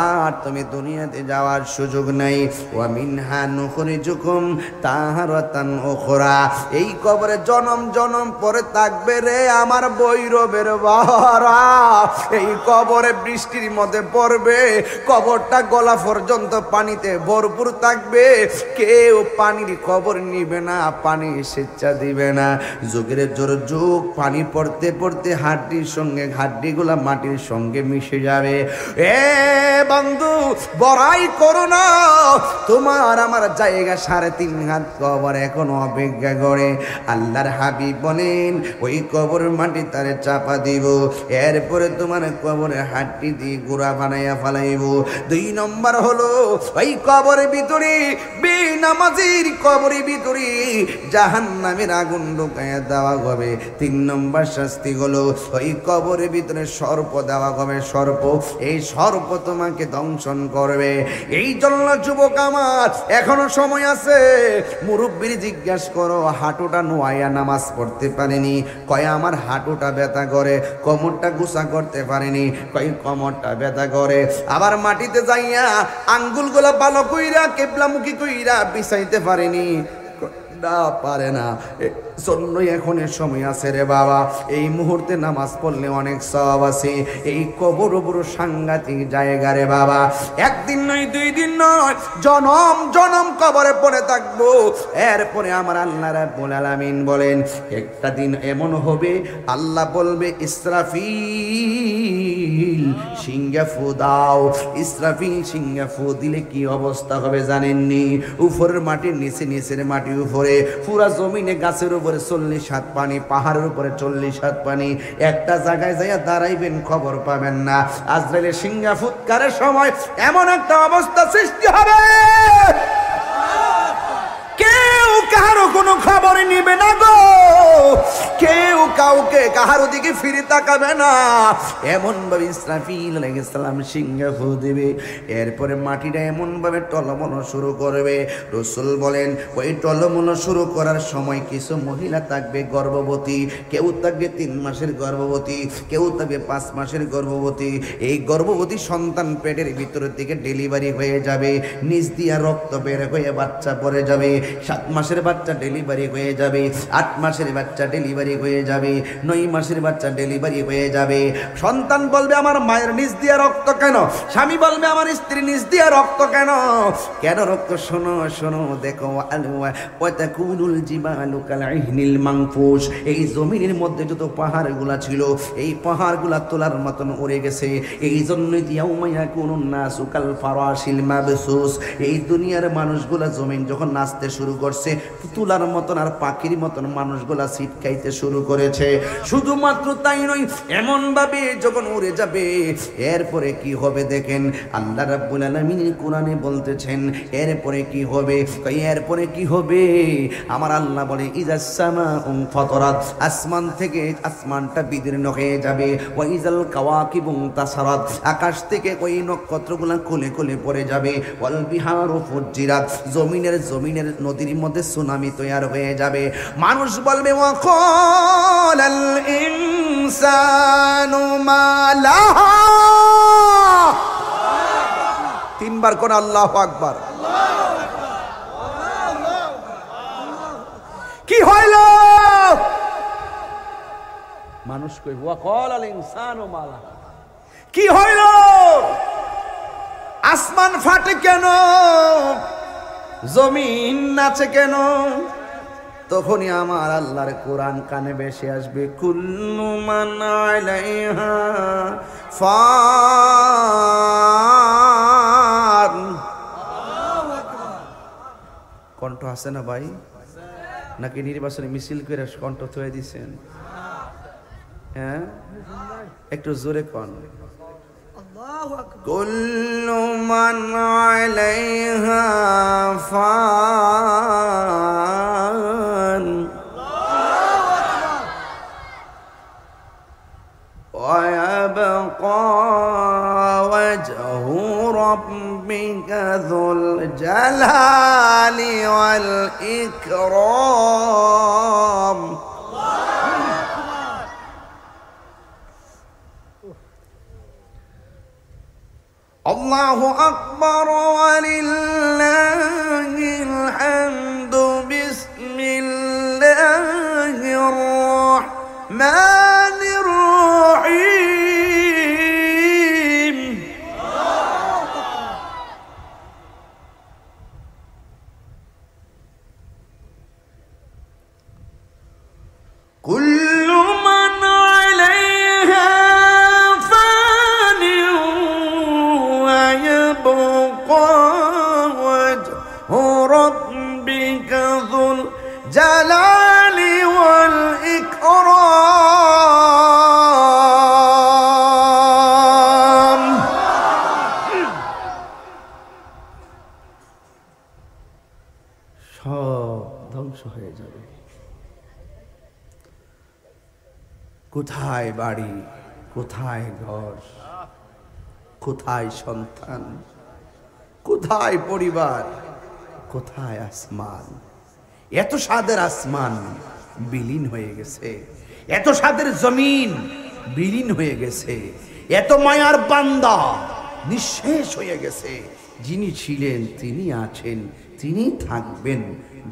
আর তুমি দুনিয়াতে যাওয়ার সুযোগ নাই। ওয়া মিনহা নুখরিজুকুম তাহারাতান উখরা, এই কবরে জনম জনম পরে থাকবে রে আমার ভৈরবের বাবারা, এই কবরে বৃষ্টির মধ্যে পড়বে, কবরটা গলা পর্যন্ত পানিতে ভরপুর থাকবে, কেউ পানির খবর নিবে না, পানি স্বেচ্ছা দিবে না, যুগের জোর যুগ পানি পড়তে পড়তে হাড্ডির সঙ্গে হাড্ডিগুলা মাটির সঙ্গে মিশে যাবে। এ বন্ধু বড়াই করো না, তোমার আমার জায়গা 3.5 হাত কবর এখনো অপেক্ষা করে। আল্লাহর হাবিব বলেন, ওই কবর মাটি তারে চাপা দিব, এরপরে তোমার কবরে হাড্ডি দিয়ে গুড়া বানাইয়া ফেলাইব। 2 নম্বর হলো, ওই কবরের ভিতরে বেনামাজির কবরের ভিতরে জাহান্নামের আগুন ঢুকাইয়া দেওয়া হবে। 3 নম্বর শাস্তি হলো, ওই কবরের ভিতরে সর্প দেওয়া হবে, সর্প, এই সর্প তোমাকে দংশন করবে। এই জন্য যুবক আমার এখনো সময় আছে, মুরব্বির জিজ্ঞাস করো, হাঁটুটা নোয়াইয়া নামাজ পড়তে পারেনি, কয় আমার হাঁটুটা ব্যথা করে, কোমরটা গুছা করতে পারেনি, কয় কোমরটা ব্যথা করে, আবার মাটিতে যাইয়া আঙ্গুলগুলা ভালো কইরা কেবলামুখী কইরা বিছাইতে পারেনি, না পারে না, জন্যই এখনের সময় আছে রে বাবা, এই মুহূর্তে নামাজ পড়লে অনেক সওয়াব আছে। এই কবর বড় সাংঘাতিক জায়গা রে বাবা, একদিন নয় 2 দিন নয়, জনম জনম কবরে পড়ে থাকবো। এরপরে আমার আল্লাহ রাব্বুল আলামিন বলেন, একটা দিন এমন হবে আল্লাহ বলবে, ইসরাফিল সিংহা ফু দাও। ইসরাফিল সিংহা ফু দিলে কি অবস্থা হবে জানেননি? উপরের মাটির নিচে, নিচের মাটি উপরে, পুরা জমিনে গাছের উপরে 40 হাত পানি, পাহাড়ের উপরে 40 হাত পানি, একটা জায়গায় যাইয়া দাঁড়াইবেন খবর পাবেন না। আজরাইলের সিংহা ফুৎকারের সময় এমন একটা অবস্থা সৃষ্টি হবে, কেউ কারো কোনো খবর নিবে না গো, কেউ কাউকে কাহার দিকে ফিরে তাকাবে না, এমন ভাবে ইসরাফিল আলাইহিস সালাম সিংহা ফু দিবে। এরপরে মাটিটা এমন ভাবে টলমল শুরু করবে, রাসূল বলেন ওই টলমল শুরু করার সময় কিছু মহিলা থাকবে গর্ভবতী, কেউ থাকবে 3 মাসের গর্ভবতী, কেউ থাকবে 5 মাসের গর্ভবতী। এই গর্ভবতী সন্তান পেটের ভিতর থেকে ডেলিভারি হয়ে যাবে, নিচ দিয়া রক্ত বের হয়ে বাচ্চা পড়ে যাবে, 7 মাসের বাচ্চা ডেলিভারি হয়ে যাবে, 8 মাসের বাচ্চা ডেলিভারি হয়ে যাবে। যাবে, 9 মাসের বাচ্চা ডেলিভারি হয়ে যাবে। সন্তান বলবে আমার মায়ের নিচ দিয়ে রক্ত কেন? স্বামী বলবে আমার স্ত্রীর নিচ দিয়ে রক্ত কেন? কেন রক্ত? শোনো শোনো, দেখো ওয়াতাকুনুল জিবালু কালইহনিল মানফুশ, এই জমিনের মধ্যে যত পাহাড়গুলা ছিল এই পাহাড়গুলা তোলার মতন উড়ে গেছে। এই জন্যই ইয়াউমা ইয়াকুনুন নাসু কাল ফারাশিল মাবসুস, এই দুনিয়ার মানুষগুলা জমিন যখন নাচতে শুরু করছে তুলার মতন আর পাখির মতন মানুষগুলা ছিটকাইতে শুরু করেছে। শুধুমাত্র তাই নয়, এমন ভাবে যখন উড়ে যাবে এরপরে কি হবে দেখেন আল্লাহ রাব্বুল আলামিন কোরআনে বলতেছেন এরপরে কি হবে। এরপরে কি হবে? আমার আল্লাহ বলে ইজাস সামাউ ফাতারাত, আসমান থেকে আসমানটা বিদীর্ণ হয়ে যাবে। ওয়া ইজাল কাওয়াকিবু তাসারাত, আকাশ থেকে ওই নক্ষত্রগুলো খুলে খুলে পড়ে যাবে। ওয়াল বিহারু ফুজ্জিরাত, জমিনের নদীর মধ্যে সুনামি তৈরি হয়ে যাবে। মানুষ বলবে ওয়া ক্বালাল ইনসানু মা লাহা, 3 বার কোন আল্লাহু আকবার। কি হইল? মানুষ কই ওয়া ক্বালাল ইনসানু মা লাহা, কি হইল? আসমান ফাটে কেন? জমিন নাচে কেন? তখনই আমার আল্লাহর কোরআন কানে ভেসে আসবে, কুল্লু মান আলাইহা ফান। কণ্ঠ আছে না ভাই? নাকি নির্বাচনে মিছিল করে কণ্ঠ থয়ে দিছেন? হ্যাঁ, একটু জোরে কন। কুল্লু মান আলাইহা ফান ওয়া ইয়াবকা ওয়াজহু রাব্বিকা যুল জালালি ওয়াল ইকরাম। আল্লাহু আকবার ওয়ালিল্লাহিল হামদু, বিসমিল্লাহির রাহমানির রহিম। কুল্লু মান আলাইহা জালালি ওয়াল ইকরাম। সব ধ্বংস হয়ে যাবে। কোথায় বাড়ি, কোথায় ঘর, কোথায় সন্তান, কোথায় পরিবার, কোথায় আসমান? এত স্বাদের আসমান বিলীন হয়ে গেছে, এত স্বাদের জমিন বিলীন হয়ে গেছে, এত মায়ার বান্দা নিঃশেষ হয়ে গেছে। যিনি ছিলেন, তিনি আছেন, তিনি থাকবেন।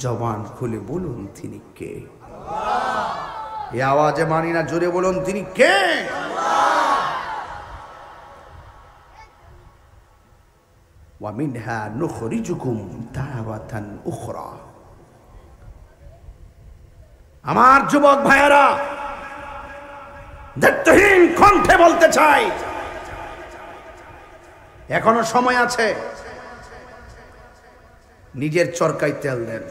জবান খুলে বলুন তিনি কে? এ আওয়াজে মানি না, জোরে বলুন তিনি কে? ওয়া মিনহা নুখরিজুকুম তারাতান উখরা। আমার যুবক ভাইয়েরা, দায়িত্বহীন কণ্ঠে বলতে চাই, এখনো সময় আছে। নিজের চরকায় তেল দেন।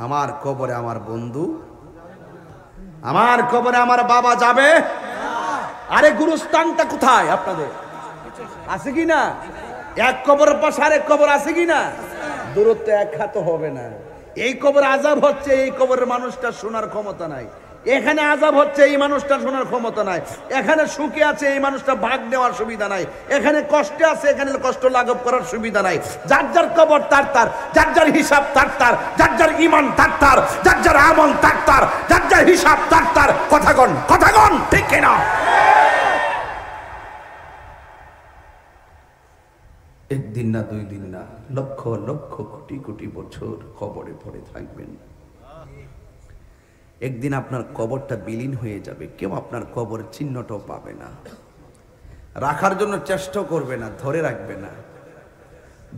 আমার কবরে আমার বন্ধু, আমার কবরে আমার বাবা যাবে। আরে গুরুস্থানটা কোথায় আপনাদের? আছে কি না? এক কবরের পাশে আরেক কবর আছে কি না? দূরত্ব এক হাত হবে না। এই কবর আযাব হচ্ছে, এই কবরের মানুষটা শোনার ক্ষমতা নাই। এখানে আযাব হচ্ছে, এই মানুষটা শোনার ক্ষমতা নাই। এখানে সুখে আছে, এই মানুষটা ভাগ নেওয়ার সুবিধা নাই। এখানে কষ্টে আছে, এখানে কষ্ট লাঘব করার সুবিধা নাই। যার যার কবর তার তার, যার যার হিসাব তার তার, যার যার ঈমান তার তার, যার যার আমল তার তার, যার যার হিসাব তার তার। কথা কন ঠিক কিনা? একদিন না, 2 দিন না, লক্ষ লক্ষ কোটি কোটি বছর কবরে পড়ে থাকবেন। একদিন আপনার কবরটা বিলীন হয়ে যাবে, কেউ আপনার কবরের চিহ্নটাও পাবে না, রাখার জন্য চেষ্টাও করবে না, ধরে রাখবে না।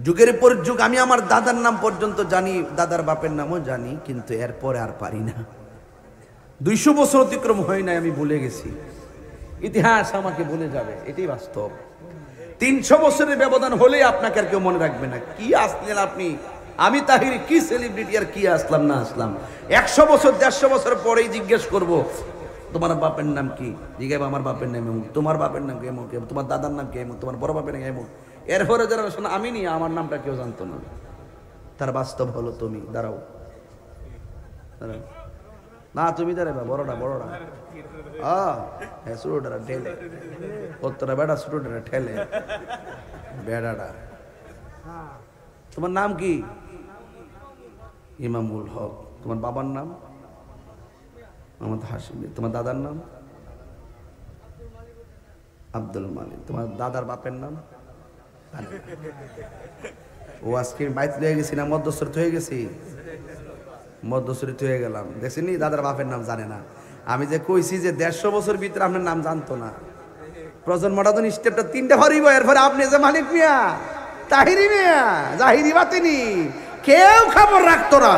যুগের পর যুগ আমি আমার দাদার নাম পর্যন্ত জানি, দাদার বাপের নামও জানি, কিন্তু এরপরে আর পারি না। 200 বছর অতিক্রম হয় নাই, আমি ভুলে গেছি, ইতিহাস আমাকে ভুলে যাবে, এটাই বাস্তব। 300 বছরের ব্যবধান হলেই আপনাকে আর কেউ মনে রাখবে না। কি আসলেন আপনি, আমি তাহির কি সেলিব্রিটি, আর কি আসলাম না আসলাম। 100 বছর 150 বছর পরেই জিজ্ঞেস করব তোমার বাপের নাম কি, জিজ্ঞাসা আমার বাপের নাম এমন, তোমার বাপের নাম কি এমন, তোমার দাদার নাম কি এমন, তোমার বড় বাপের নাম এমন। এরপরে যারা শোনা আমি নিয়ে আমার নামটা কেউ জানতো না। তার বাস্তব হলো তুমি দাঁড়াও, দাঁড়াও না, তুমি দাঁড়াবা, বড়টা বড়টা হ্যাঁ ছোটটা ঠেলে, ওত্তরা বেড়া ছোটটা ঠেলে বেড়াটা। তোমার নাম কি? ইমামুল হক। তোমার বাবার নাম? মোহাম্মদ হাশিম। তোমার দাদার নাম? আব্দুল মালিক। তোমার দাদার বাপের নাম? ও আজকে বাইত হয়ে গেছি না মধ্যস্থরিত হয়ে গেছি, মধ্যস্থরিত হয়ে গেলাম। দেখছিনি দাদার বাপের নাম জানে না। আমি যে কইছি যে 150 বছর ভিতরে আপনার নাম জানতো না, প্রজন্মটা তো স্টেপটা 3টা হরিব। এরপরে আপনি যে মালিক মিয়া, তাহিরি মিয়া, জাহিরি বাতিনি, কেউ খবর রাখতো না।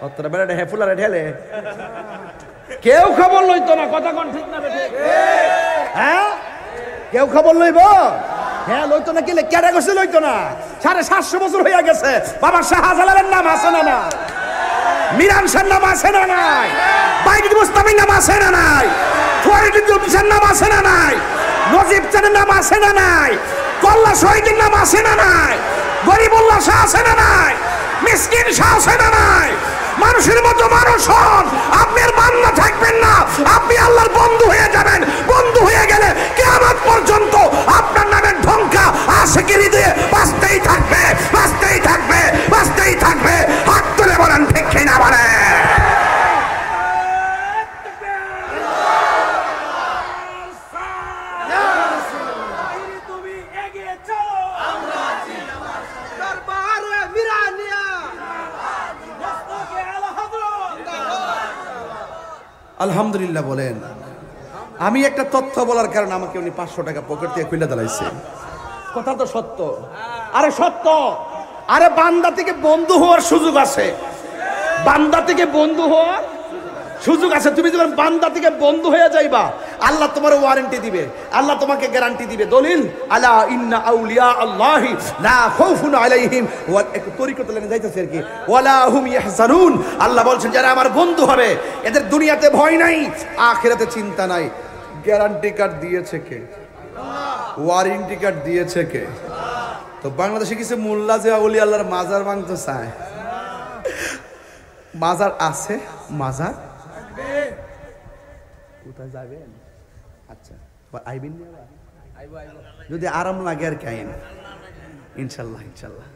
অতটা বেড়াটা হেফুলারে ঢেলে কেউ খবর লইতো না। কথা কোন ঠিক না বেঠে? হ্যাঁ, কেউ খবর লইব? হ্যাঁ লইতো না। কেলে কেডা গেছে লইতো না? 750 বছর হইয়া গেছে। বাবা শাহজালালের নাম আছে না না? মিরান শাহর নাম আছে না নাই? বাইজিদ মুস্তাফির নাম আছে না নাই? ফরিদুদ্দৌলার নাম আছে না নাই? নজিব চাঁদের নাম আছে না নাই? কল্লা শহীদের নাম আছে না নাই? গরিবুল্লাহ শাহ আছে না নাই? মিসকিন শাহ আছে না নাই? মানুষের মতো মানুষ হন, আপনার মান্না থাকবেন না, আপনি আল্লাহর বন্ধু হয়ে যাবেন। বন্ধু হয়ে গেলে কিয়ামত পর্যন্ত আপনার নামের ঢঙ্কা আশিকের হৃদয়ে বাজতেই থাকবে, বাজতেই থাকবে, বাজতেই থাকবে। হাত তুলে বলেন ঠিক কিনা বলেন। আলহামদুলিল্লাহ বলেন। আমি একটা তথ্য বলার কারণে আমাকে উনি 500 টাকা পকেট থেকে খুলে দিলাইছে। কথা তো সত্য। আরে সত্য। আরে বান্দা থেকে বন্ধু হওয়ার সুযোগ আছে, বান্দা থেকে বন্ধু হওয়ার সুযোগ আছে। তুমি যখন বান্দা থেকে বন্ধু হয়ে যাইবা, আল্লাহ তোমার ওয়ারেন্টি দিবে, আল্লাহ তোমাকে গ্যারান্টি দিবে। দলিল আলা ইন্না আউলিয়া আল্লাহি লা খাউফুন আলাইহিম ওয়া একটু তরিকত লেনে যাইতেছে আর কি, ওয়ালা হুম ইয়াহজানুন। আল্লাহ বলছেন যারা আমার বন্ধু হবে এদের দুনিয়াতে ভয় নাই, আখিরাতে চিন্তা নাই। গ্যারান্টি কার্ড দিয়েছে কে? ওয়ারেন্টি কার্ড দিয়েছে কে? তো বাংলাদেশে কিছু মোল্লা যে ওলি আল্লাহর মাজার ভাঙতে চায়। মাজার আছে, মাজার কোথায় যাবেন? আচ্ছা আইবেন যদি আরাম লাগে আর কাইন, ইনশাল্লাহ ইনশাল্লাহ।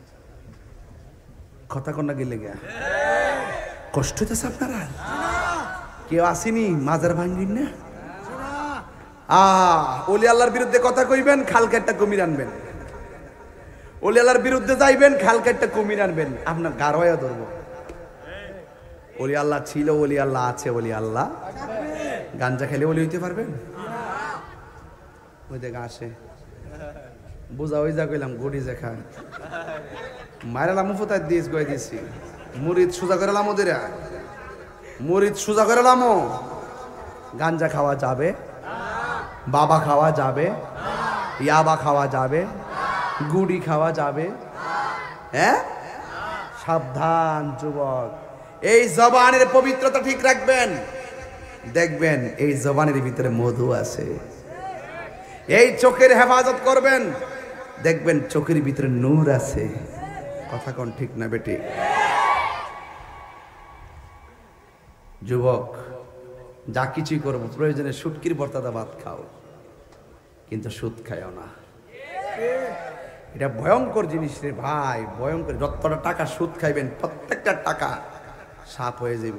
কথা কন্যা গেলে গা কষ্ট হইতেছে আপনারা? কেউ আসেনি মাজার ভাঙবেন না? ওলি আল্লাহর বিরুদ্ধে কথা কইবেন, খালকাটটা কুমির আনবেন। ওলি আল্লাহর বিরুদ্ধে যাইবেন, খালকাটটা কুমির আনবেন, আপনার গারোয়া ধরবো। ওলি আল্লাহ ছিল, ওলি আল্লাহ আছে, ওলি আল্লাহ গাঞ্জা খেলে ওলি হইতে পারবেন? ওই দেখা আসে বুঝা, ওই যা কইলাম গড়ি যে খায় মায়েরালাম ফুতায় দিস গই দিছি। মুরিদ সোজা করালাম, ওদের মুরিদ সোজা করালাম। গাঞ্জা খাওয়া যাবে? বাবা খাওয়া যাবে? ইয়াবা খাওয়া যাবে? গুড়ি খাওয়া যাবে? হ্যাঁ, সাবধান যুবক। এই জবানের পবিত্রতা ঠিক রাখবেন, দেখবেন এই জবানের ভিতরে মধু আছে। এই চোখের হেফাজত করবেন, দেখবেন চোখের ভিতরে নূর আছে। কথা কোন ঠিক না বেটি? যুবক, যা কিছুই করবো প্রয়োজনে শুটকির ভর্তাদা ভাত খাও, কিন্তু সুদ খায়ও না। এটা ভয়ঙ্কর জিনিস রে ভাই, ভয়ঙ্কর। যতটা টাকা সুদ খাইবেন প্রত্যেকটা টাকা সাপ হয়ে যাব।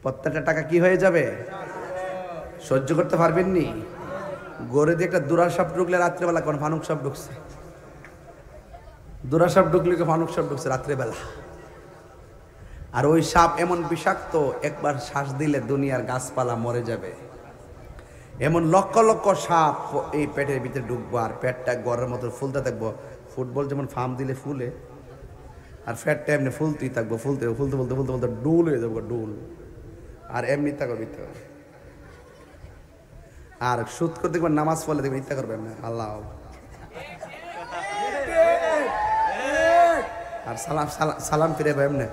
প্রত্যেকটা টাকা কি হয়ে যাবে? সহ্য করতে পারবেন নি? গড়ে দিয়ে একটা দুরার সাপ ঢুকলে রাত্রেবেলা কোন ফানুক সাপ ঢুকছে, দোরা সাপ ঢুকলে ফানুক সাপ ঢুকছে রাত্রেবেলা। আর ওই সাপ এমন বিষাক্ত, একবার শ্বাস দিলে দুনিয়ার গাছপালা মরে যাবে। এমন লক্ষ লক্ষ সাপ এই পেটের ভিতরে ঢুকবো, আর পেটটা গড়ের মতো ফুলতে থাকবো। ফুটবল যেমন ফার্ম দিলে ফুলে, আর ফ্যাটটা এমনি ফুলতেই থাকবো, ফুলতে ফুলতে বলতে বলতে বলতে ডুল হয়ে যাবো, ডুল। আর এমনি থাকবো ভিতরে। আর সুদ করতে দেখবেন, নামাজ পড়লে দেখবেন ইত্যা করবে এমনি আল্লাহ। আর সালাম সালাম ফিরে এমনি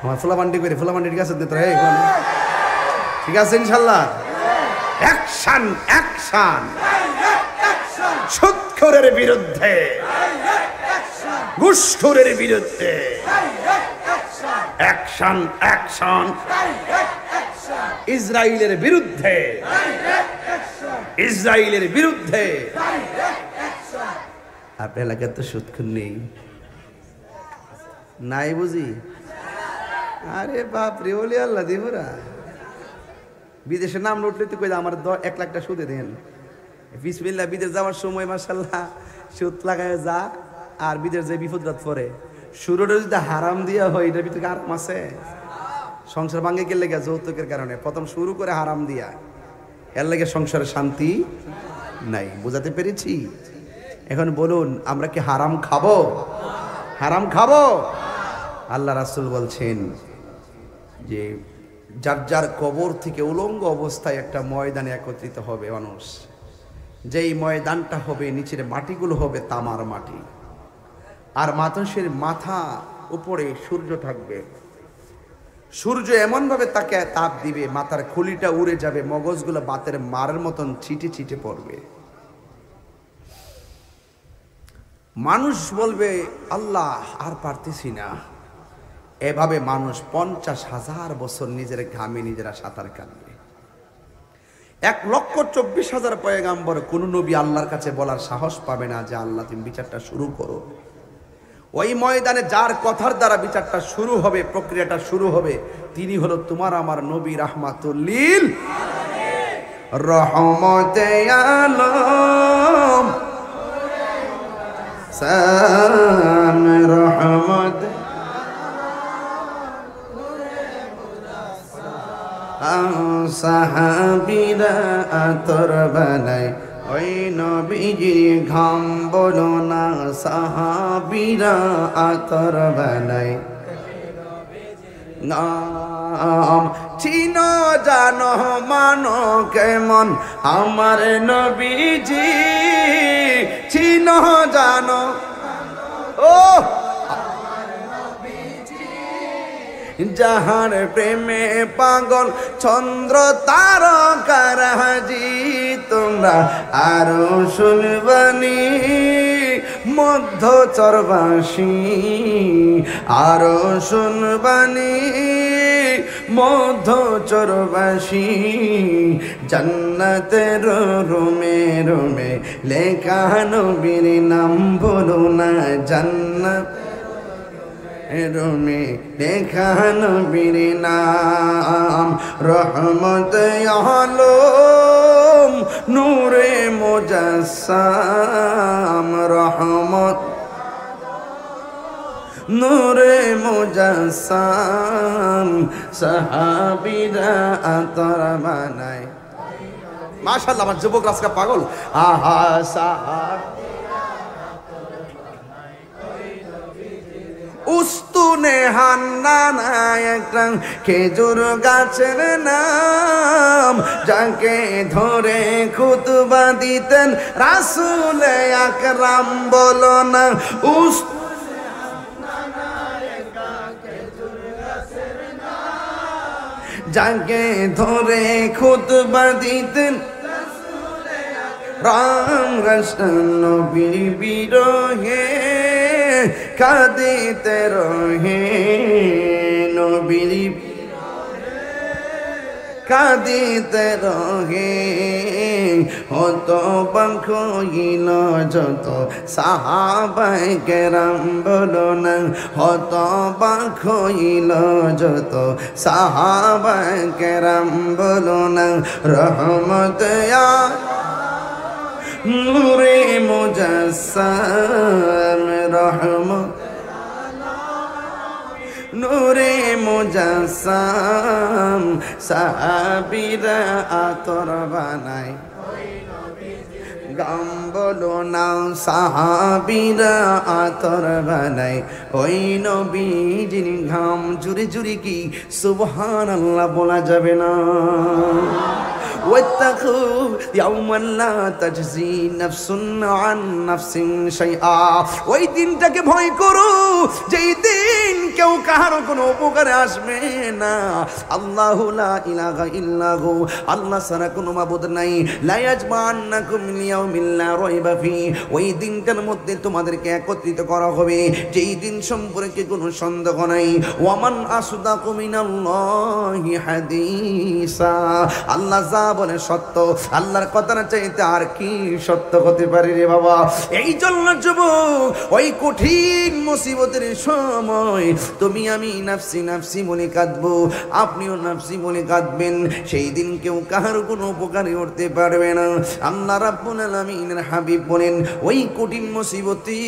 আমার ফুলাবান্ডি করে, ফুলাবান্ডি ঠিক আছে ঠিক আছে ইনশাল্লাহ। অ্যাকশন অ্যাকশন সুদখোরের বিরুদ্ধে, ঘুষখোরের বিরুদ্ধে অ্যাকশন অ্যাকশন, ইসরায়েলের বিরুদ্ধে, ইসরায়েলের বিরুদ্ধে। আপনার এলাকায় তো সুদখোর নেই, নাই বুঝি? আরে বাপ রে, বলি আল্লাহ দিবরা। বিদেশে নাম উঠলে তো কই আমার 1 লাখটা সুদে দেন। বিসমিল্লাহ, বিদেশ যাওয়ার সময় মাশাআল্লাহ সুদ লাগায় যা, আর বিদেশ যে বিপদরাত পরে শুরুটা যদি হারাম দিয়া হয়, এটার ভিতরে আরাম আছে? সংসার ভাঙে গেলে গেছে যৌতুকের কারণে, প্রথম শুরু করে হারাম দিয়া, এর লাগে সংসারে শান্তি নাই। বুঝাতে পেরেছি? এখন বলুন, আমরা কি হারাম খাবো? হারাম খাবো? আল্লাহ রাসূল বলছেন যে যার যার কবর থেকে উলঙ্গ অবস্থায় একটা ময়দানে একত্রিত হবে মানুষ। যেই ময়দানটা হবে, নিচের মাটিগুলো হবে তামার মাটি, আর মানুষের মাথা উপরে সূর্য থাকবে। সূর্য এমনভাবে তাকে তাপ দিবে, মাথার খুলিটা উড়ে যাবে, মগজগুলো বাতের মারের মতন ছিটে ছিটে পড়বে। মানুষ বলবে আল্লাহ আর পারতেছি না। এভাবে মানুষ 50,000 বছর নিজের ঘামে নিজেরা সাঁতার কাটবে। 1,24,000 পয়গাম্বর, কোন নবী আল্লাহর কাছে বলার সাহস পাবে না যে আল্লাহ তুমি বিচারটা শুরু করো। ওই ময়দানে যার কথার দ্বারা বিচারটা শুরু হবে, প্রক্রিয়াটা শুরু হবে, তিনি হলো তোমার আমার নবী রাহমাতুল লিল আলামিন, রহমতে আলম, সাম রহমত সাহাবীরা আতর বানায় ওই নবীজির ঘাম, বলো না সাহাবীরা আতর বানায়। নাম চিনো জানো মানো কেমন আমার নবীজি, চিনো জানো ও যাহার প্রেমে পাগল চন্দ্র তারকার হাজি। তোমরা আরো শুনবানি মধ্য চরবাসী, আরো শুনবানি মধ্য চরবাসী। জান্নাতের রুমে রুমে লেখা নবীর নাম, বলো না জান্নাত রুমে লেখা নবীর নাম। রহমত আলম নূরে মুজাসসাম, রহমত নূরে মুজাসসাম। সাহাবীরা আতর বানায়। মাশাআল্লাহ, আমার যুবক রাজকা পাগল। আহা সাহাব উস্তুনে হান্নানা একটা খেজুর গাছের নাম, যাকে ধরে খুতবা দিতেন রাসূল আকরাম, বলো না উস্তুনে হান্নানা একটা খেজুর গাছের নাম, যাকে ধরে খুতবা দিতেন রাসূল আকরাম। রাসূল নবীর বিরহে কাঁদিতে রহে, নবীর কাঁদিতে রহে হতবাক হইল যত সাহাবায়ে কেরাম বলো না হতবাক হইল যত সাহাবায়ে কেরাম বলো না রহমত নূরে মুজাসসাম রহমত নূরে মুজাসসাম সাহাবীরা আতর বানায় গাম বলো না সাহাবীরা আতর বানায় ওই নবীজির ঘাম জুরি জুরি কি সুবহানাল্লাহ বলা যাবে না واتقوا يوما لا تجزي نفس عن نفس شيئا ওই দিনটাকে ভয় করো যেই দিন কেউ কারো কোনো উপকারে আসবে না আল্লাহু লা ইলাহা ইল্লাহু আল্লাহ ছাড়া কোনো মাবুদ নাই লা ইয়াজমান্নাকুম লিয়াউমিল লা রাইবা ফি ওই দিনটার মধ্যে তোমাদেরকে একত্রিত করা হবে যেই দিন সম্পর্কে কোনো সন্দেহ নাই ওয়ামান আসদাকু মিনাল্লাহি হাদিসা আল্লাহ যা বলে সত্য আল্লাহর কথার চাইতে আর কি সত্য হতে পারে রে বাবা এই জন্য যুবক ওই কঠিন মুসিবতের সময় তুমি আমি নাফসি নাফসি বলে কাঁদবো আপনিও নাফসি বলে কাঁদবেন সেই দিন কেউ কাহার কোনো উপকারে উঠতে পারবে না আল্লাহ রাব্বুল আলামিনের হাবিব বলেন ওই কঠিন মুসিবতে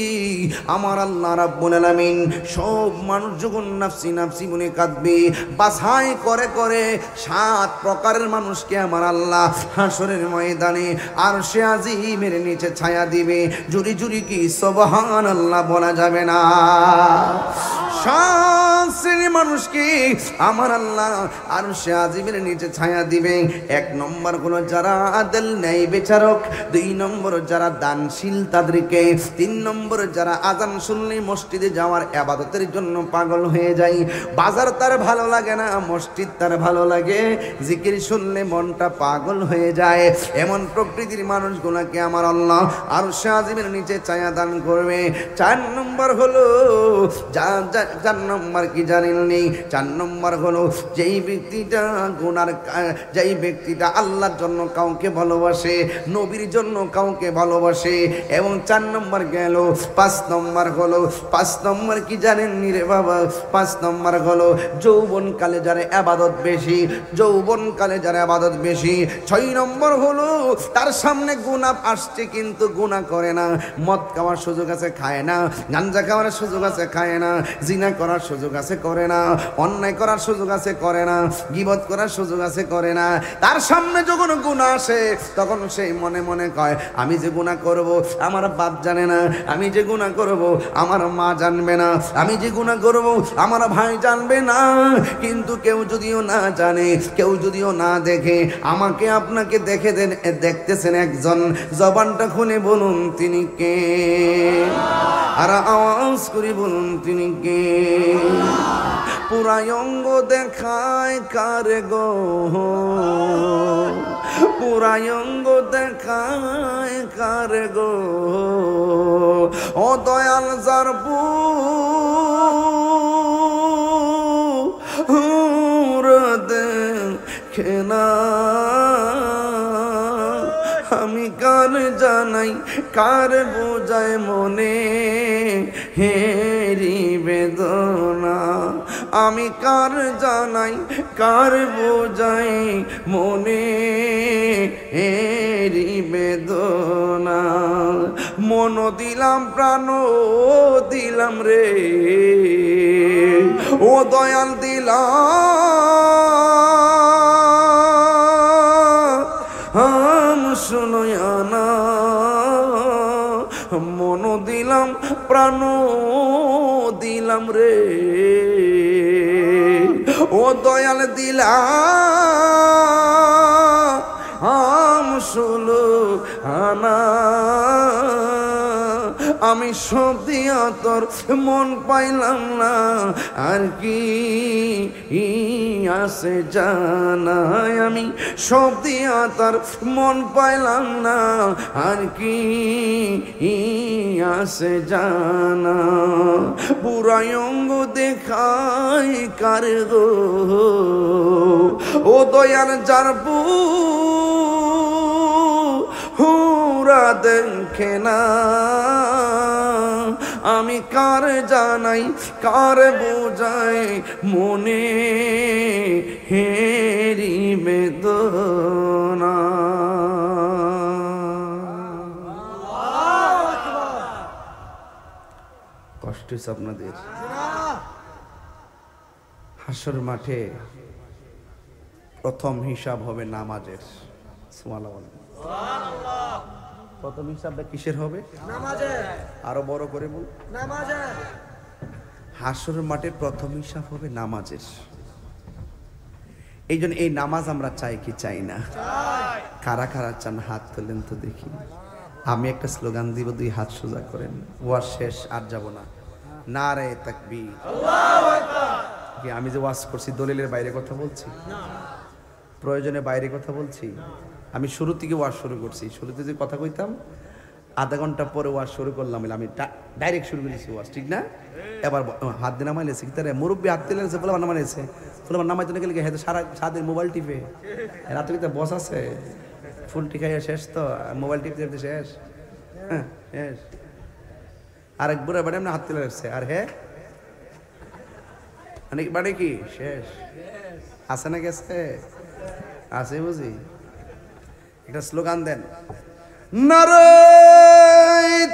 আমার আল্লাহ রাব্বুল আলামিন সব মানুষ যখন নাফসি নাফসি বলে কাঁদবে বাছাই করে করে 7 প্রকারের মানুষকে আমার আল্লাহ হাসরের ময়দানে আরশে আজিমের নিচে ছায়া দিবে জুরি জুরি কি সুবহানাল্লাহ বলা যাবে না শ্রেণীর মানুষকে আমার আল্লাহ আরশে আজিমের নিচে ছায়া দিবে 1 নম্বর হলো যারা আদল ন্যায় বিচারক 2 নম্বর যারা দানশীল তাদেরকে 3 নম্বর যারা আযান শুনলে মসজিদে যাওয়ার ইবাদতের জন্য পাগল হয়ে যায় বাজার তার ভালো লাগে না মসজিদ তার ভালো লাগে জিকির শুনলে মনটা পাগল হয়ে যায় এমন প্রকৃতির মানুষগুলোকে আমার আল্লাহ আরশে আজিমের নিচে ছায়া দান করবে 4 নম্বর হলো 4 নম্বর কি জানেননি 4 নম্বর হলো যেই ব্যক্তিটা গুনার যেই ব্যক্তিটা আল্লাহর জন্য কাউকে ভালোবাসে নবীর জন্য কাউকে ভালোবাসে এবং 4 নম্বর গেল 5 নম্বর হলো 5 নম্বর কি জানেননি রে বাবা 5 নম্বর হলো যৌবনকালে যারা ইবাদত বেশি যৌবনকালে যারা ইবাদত বেশি 6 নম্বর হলো তার সামনে গুনাহ আসছে কিন্তু গুনাহ করে না মদ খাওয়ার সুযোগ আছে খায় না গাঁজা খাওয়ার সুযোগ আছে খায় না জিনা করার সুযোগ আছে করে না অন্যায় করার সুযোগ আছে করে না গীবত করার সুযোগ আছে করে না তার সামনে যখন গুনাহ আসে তখন সে মনে মনে কয় আমি যে গুনাহ করব আমার বাপ জানে না আমি যে গুনাহ করব আমার মা জানবে না আমি যে গুনাহ করব আমার ভাই জানবে না কিন্তু কেউ যদিও না জানে কেউ যদিও না দেখে আমাকে আপনাকে দেখে দেন দেখতেছেন একজন জবানটা খুলে বলুন তিনি কে আর আওয়াজ করে বলুন তিনি কে পুরাই অঙ্গ দেখায় কার গো পুরাই অঙ্গ দেখায় কার গো ও দয়াল যার খেনা আমি কার জানাই কার বোঝায় মনে হেরি বেদনা আমি কার জানাই কার বোঝাই মনে হেরি বেদনা মন দিলাম প্রাণ দিলাম রে ও দয়াল দিলাম শুনয়া না মন দিলাম প্রাণ দিলাম রে ও দয়াল দিলাম শুনো আনা আমি সব দিয়া তোর মন পাইলাম না আর কি আছে জানাই আমি সব দিয়া তোর মন পাইলাম না আর কি আছে জানা পুরাই অঙ্গ দেখাই কার গো ও ও দয়াল জারবু হুরা দেখে না আমি কার জানাই কার বোঝাই মনে হেরি বেদনা কষ্ট হচ্ছে আপনাদের হাসর মাঠে প্রথম হিসাব হবে নামাজের সুবহানাল্লাহ বলেন প্রথম হিসাবটা কিসের হবে নামাজের আরো বড় করে বল নামাজের হাসর মাঠে প্রথম হিসাব হবে নামাজের এই জন্য এই নামাজ আমরা চাই কি চাই না কারা কারা চান হাত তোলেন তো দেখি আমি একটা স্লোগান দিব দুই হাত সোজা করেন ওয়াজ শেষ আর যাব না নারে তাকবীর আল্লাহু আকবার কি আমি যে ওয়াজ করছি দলিলের বাইরে কথা বলছি না প্রয়োজনে বাইরে কথা বলছি আমি শুরু থেকে ওয়াজ শুরু করছি শুরুতে যে কথা কইতাম আধা ঘন্টা পরে ওয়াজ শুরু করলাম আমি ডাইরেক্ট শুরু করেছি ওয়াজ ঠিক না এবার হাত দিয়ে নামাইলেছে কি তারে মুরব্বী হাত দিলে ফুলাবার নামাইছে ফুলাবার নামাইতে না গেলে কি হয়তো সারাদিন মোবাইল টিপে রাতে কি বস আছে ফুল টিকাইয়া শেষ তো মোবাইল টিপতে শেষ হ্যাঁ শেষ আরেক বুড়া বাড়ি আমরা হাত তুলে রাখছে আর হ্যাঁ মানে কি শেষ আছে না গেছে আছে বুঝি একটা স্লোগান দেন নারে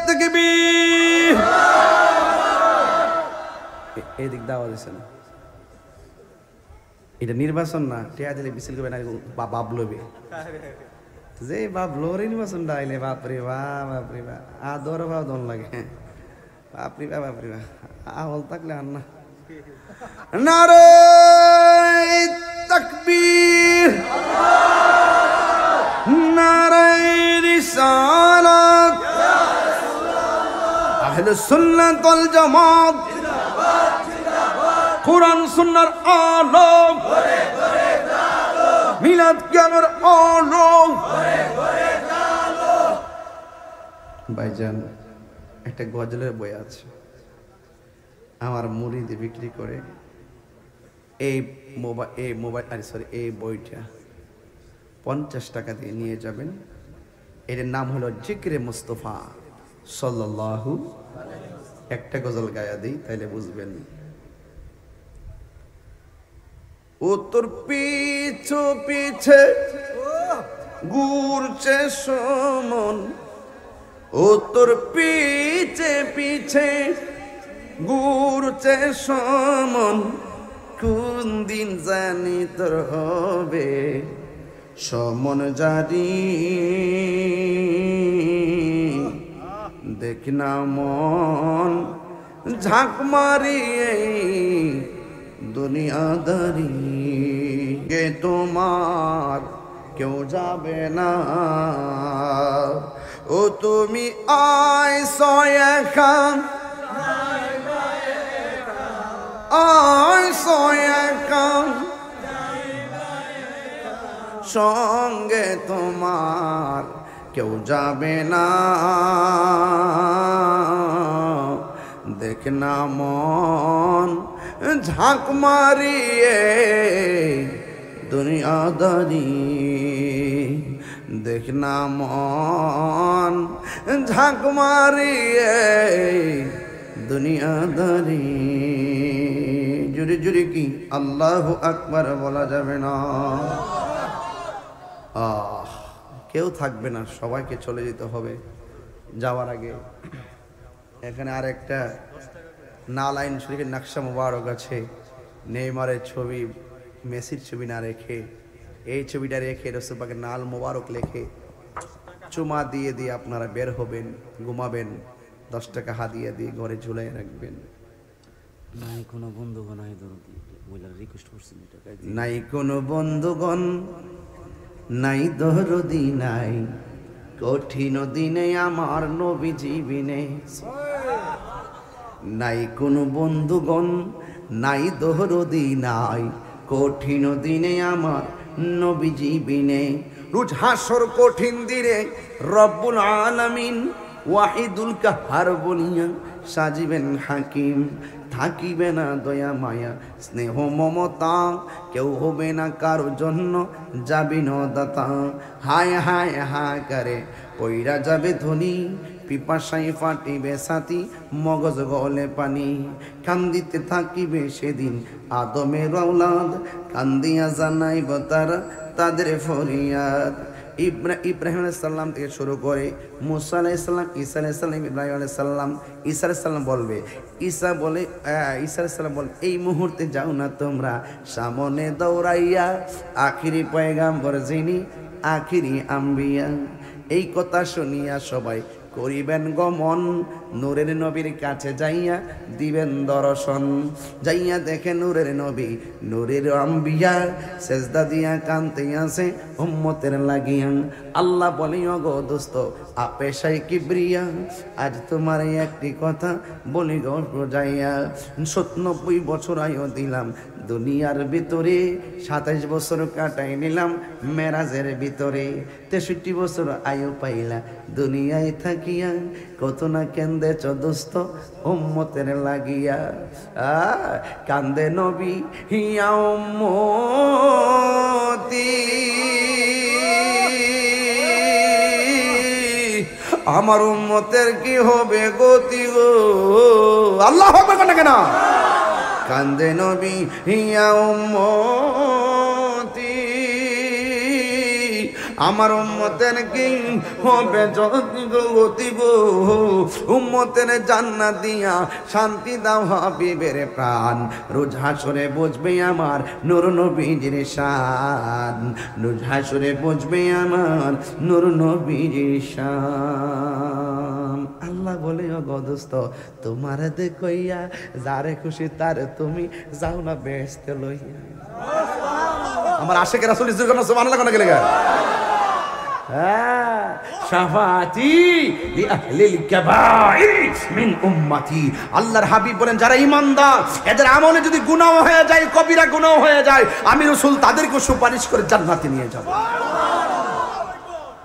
তাকবীর এই দিক দাওয়া দিছে না এটা নির্বাচন না টিয়া দিলে মিছিল করবে না বাপ লবে যে বাপ লোরে নির্বাচন ডাইলে বাপরে বাপরে বা আদর বা দন লাগে বাপরে বাপরে বা আহল থাকলে আর না নারে তাকবীর নারে রিসালাত আহলে সুন্নাত ওয়াল জামাত কোরআন সুন্নাহর আলো মিলাদ জ্ঞানের আলো ভাইজান একটা গজলের বই আছে আমার মুরিদে বিক্রি করে এই বইটা 50 টাকা দিয়ে নিয়ে যাবেন এর নাম হলো জিকরে মুস্তাফা সাল্লাল্লাহু একটা গজল গায়া দিই তাইলে বুঝবেন ও তোর পিছু পিছে ঘুরছে সমন ও তোর পিছে পিছে ঘুরছে সমন কোন দিন জানি তোর হবে সমন জারি দেখ না মন ঝাঁক মারিয়ে দুনিয়াদারি কে তোমার কেউ যাবে না ও তুমি আয় সয়াকা আয় সয়াকা সঙ্গে তোমার কেউ যাবে না দেখ না মন ঝাঁক মারিয়ে দুনিয়াদারি দেখ না মন ঝাঁক মারিয়ে দুনিয়াদারি জুড়ে জুড়ে কি আল্লাহু আকবার বলা যাবে না কেউ থাকবে না সবাইকে চলে যেতে হবে যাওয়ার আগে এখানে আর একটা নালাইন শরীফের নকশা মুবারক আছে নেইমারের ছবি মেসির ছবি না রেখে এই ছবিটা রেখে রাসূল পাকের নাল মুবারক লেখে চুমা দিয়ে দিয়ে আপনারা বের হবেন ঘুমাবেন 10 টাকা হাদিয়া দিয়ে ঘরে ঝুলাই রাখবেন নাই কোনো বন্ধুগণ আই দরদি বইলা রিকোয়েস্ট করছেন এটা নাই কোনো বন্ধুগণ নাই দরদি নাই কঠিন দিনে আমার নবীজি বিনে নাই কোনো বন্ধুগণ নাই দরদি নাই কঠিন দিনে আমার নবীজি বিনে রোজ হাসর কঠিন দিনে রব্বুল আলামিন ওয়াহিদুল কাহার বলিয়া সাজিবেন হাকিম থাকিবে না দয়া মায়া স্নেহ মমতা, কেউ হবে না কারো জন্য যাবি নদাতা। হায় হায় হায় করে পইরা যাবে ধনী, পিপাসায় ফাটিবে সাথী, মগজ গলে পানি। কান্দিতে থাকিবে সেদিন আদমের আওলাদ, কান্দিয়া জানাইব তারা তাদের ফরিয়াদ। ইব্রাহিম আলাইহিস সালাম থেকে শুরু করে মুসা আলাইহিস সালাম, ঈসা আলাইহিস সালাম, ইব্রাহিম আলাইহিস সালাম, ঈসা আলাইহিস সালাম বলবে, ঈসা আলাইহিস সালাম বলে, এই মুহূর্তে যাও না তোমরা সামনে দৌড়াইয়া, আখিরি পয়গাম্বর যিনি আখিরি আম্বিয়া। এই কথা শুনিয়া সবাই করিবেন গমন, নূরের নবীর কাছে যাইয়া দিবেন দর্শন। যাইয়া দেখে নূরের নবী নূরের আম্বিয়া সেজদা দিয়া কানতে আছে উম্মতের লাগিয়া। আল্লাহ বলে, ওগো দোস্ত আপেশাই কিবরিয়া, আজ তোমার একটি কথা বলি গো যাইয়া। ৯৭ বছর আয়ু দিলাম দুনিয়ার ভিতরে, ২৭ বছর কাটাই নিলাম মেরাজের ভিতরে। ৬৩ বছর আয়ু পাইলা দুনিয়ায় থাকিয়া, কত না কেন্দেছ দোস্ত উম্মতের লাগিয়া। কান্দে নবী হিয়া উম্মতি, আমার উম্মতের কি হবে গতি গো। আল্লাহ হবে না কেন? কান্দে নবী হিয়া উম্মতি, আমার উম্মতের কি হবে গতি গো। উম্মতের জান্নাত দিয়া শান্তি দাও হাবিবের প্রাণ, রোজ হাসরে বুঝবে আমার নূর নবীর শান, রোজ হাসরে বুঝবে আমার নূর নবীর শান। আল্লাহ বলে, ও গদস্ত তোমার দেখইয়া যারে খুশি তার তুমি যাও না বেহেশতে লইয়া। আমার আশিকের রাসূল সুবহানাল্লাহ কোন গেলে শাফাতি লিআহলিল কাবাইর মিন উম্মতি। আল্লাহর হাবিব বলেন, যারা ঈমানদার এদের আমলে যদি গুনাহ হয়ে যায়, কবিরা গুনাহ হয়ে যায়, আমি রাসূল তাদেরকে সুপারিশ করে জান্নাতে নিয়ে যাব।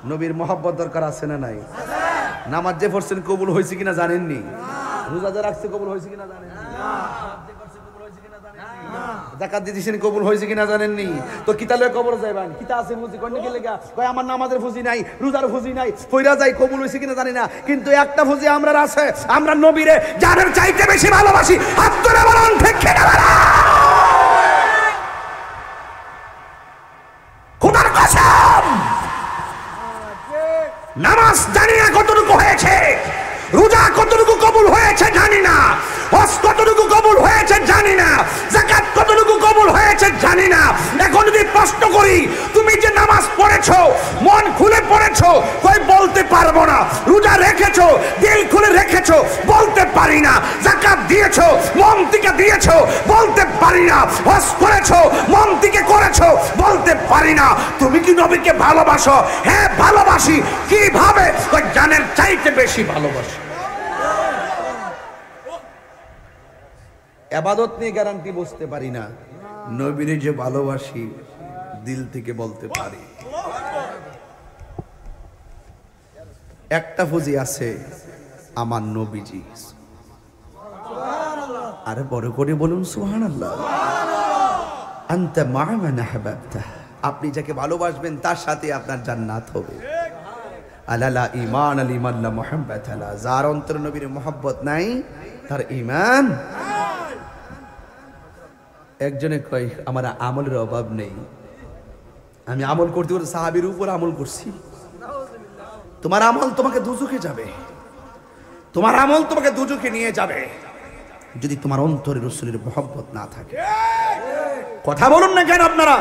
নবীর মহব্বত দরকার আছে না নাই? নামাজ যে পড়ছেন কবুল হয়েছে কিনা জানেননি? রোজা যে রাখছে কবুল হয়েছে কিনা জানেননি? যাকাত দিয়েছেন কবুল হয়েছে কিনা জানেননি? তো কিতালে কবর যাইবেন, কিতা আছে বুঝি কোন কি লাগা কয় আমার নামাজের ফুজি নাই, রোজার ফুজি নাই, কইরা যাই কবুল হয়েছে কিনা জানি না, কিন্তু একটা ফুজি আমরা আছে, আমরা নবীরে জানের চাইতে বেশি ভালোবাসি। হাত তুলে বলুন ঠিক কিনা বলা। খোদার কসম, নামাজ জানি না কতটুকু হয়েছে, রোজা কতটুকু কবুল হয়েছে জানি না, হজ কতটুকু কবুল হয়েছে জানি না, যাকাত কতটুকু কবুল হয়েছে জানি না। এখন যদি প্রশ্ন করি, তুমি যে নামাজ পড়েছো, মন খুলে পড়েছো, কই বলতে পারবো না। রোজা রেখেছো, দিল খুলে রেখেছো, বলতে পারি না। যাকাত দিয়েছো, মন থেকে দিয়েছো, বলতে পারি না। হজ করেছো, মন থেকে করেছো, বলতে পারি না। তুমি কি নবীকে ভালোবাসো? হ্যাঁ ভালোবাসি। কিভাবে? কই জানের চাইতে বেশি ভালোবাসি। ইবাদত নিয়ে গ্যারান্টি বুঝতে পারি না, নবীরে যে ভালোবাসি দিল থেকে বলতে পারি। একটা ফুজি আছে, আমার নবীজি। আরে বড় করে বলুন সুবহানাল্লাহ। আনতা মা মান আহবাবতা, আপনি যাকে ভালোবাসবেন তার সাথে আপনার জান্নাত হবে। আলালা ঈমান লিমান লা মুহাব্বাত লা, যার অন্তর নবীর মুহাব্বত নাই তার ঈমান। একজনে কয় আমার আমলের অভাব নেই, আমি আমল করতে করতে সাহাবীর উপর আমল করছি। তোমার আমল তোমাকে দুজকে যাবে, তোমার আমল তোমাকে দুজকে নিয়ে যাবে যদি তোমার অন্তরে রাসূলের মুহাব্বত না থাকে। কথা বলুন না কেন আপনারা?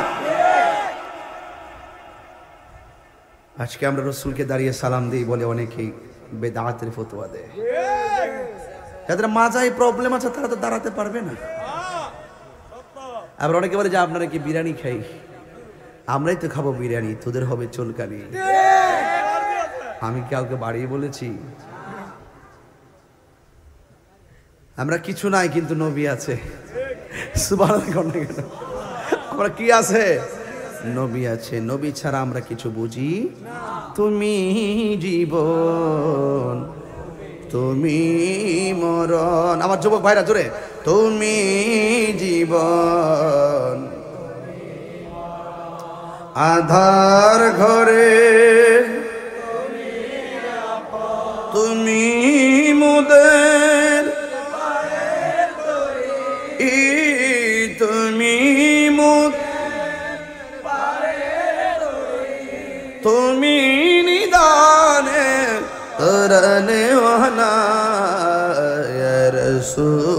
আজকে আমরা রাসূলকে দাঁড়িয়ে সালাম দিই বলে অনেকেই বেদাতের ফতোয়া দেয়। যাদের মাজায় প্রবলেম আছে তারা তো দাঁড়াতে পারবে না। আবার অনেকে বলে যে আপনারা কি বিরিয়ানি খাই, আমরাই তো খাবো বিরিয়ানি, তোদের হবে চুলকানি। আমি কাউকে বাড়িয়ে বলেছি? আমরা কিছু নাই কিন্তু নবী আছে। সুবহানাল্লাহ। আমরা কি আছে? নবী আছে। নবী ছাড়া আমরা কিছু বুঝি। তুমি জীবন, তুমি মরণ। আমার যুবক ভাইরা জোরে, তুমি জীবন আধার ঘরে তুমি মোদের তুমি তুমি নিদানে তরনে ওয়ানা ইয়া রাসূল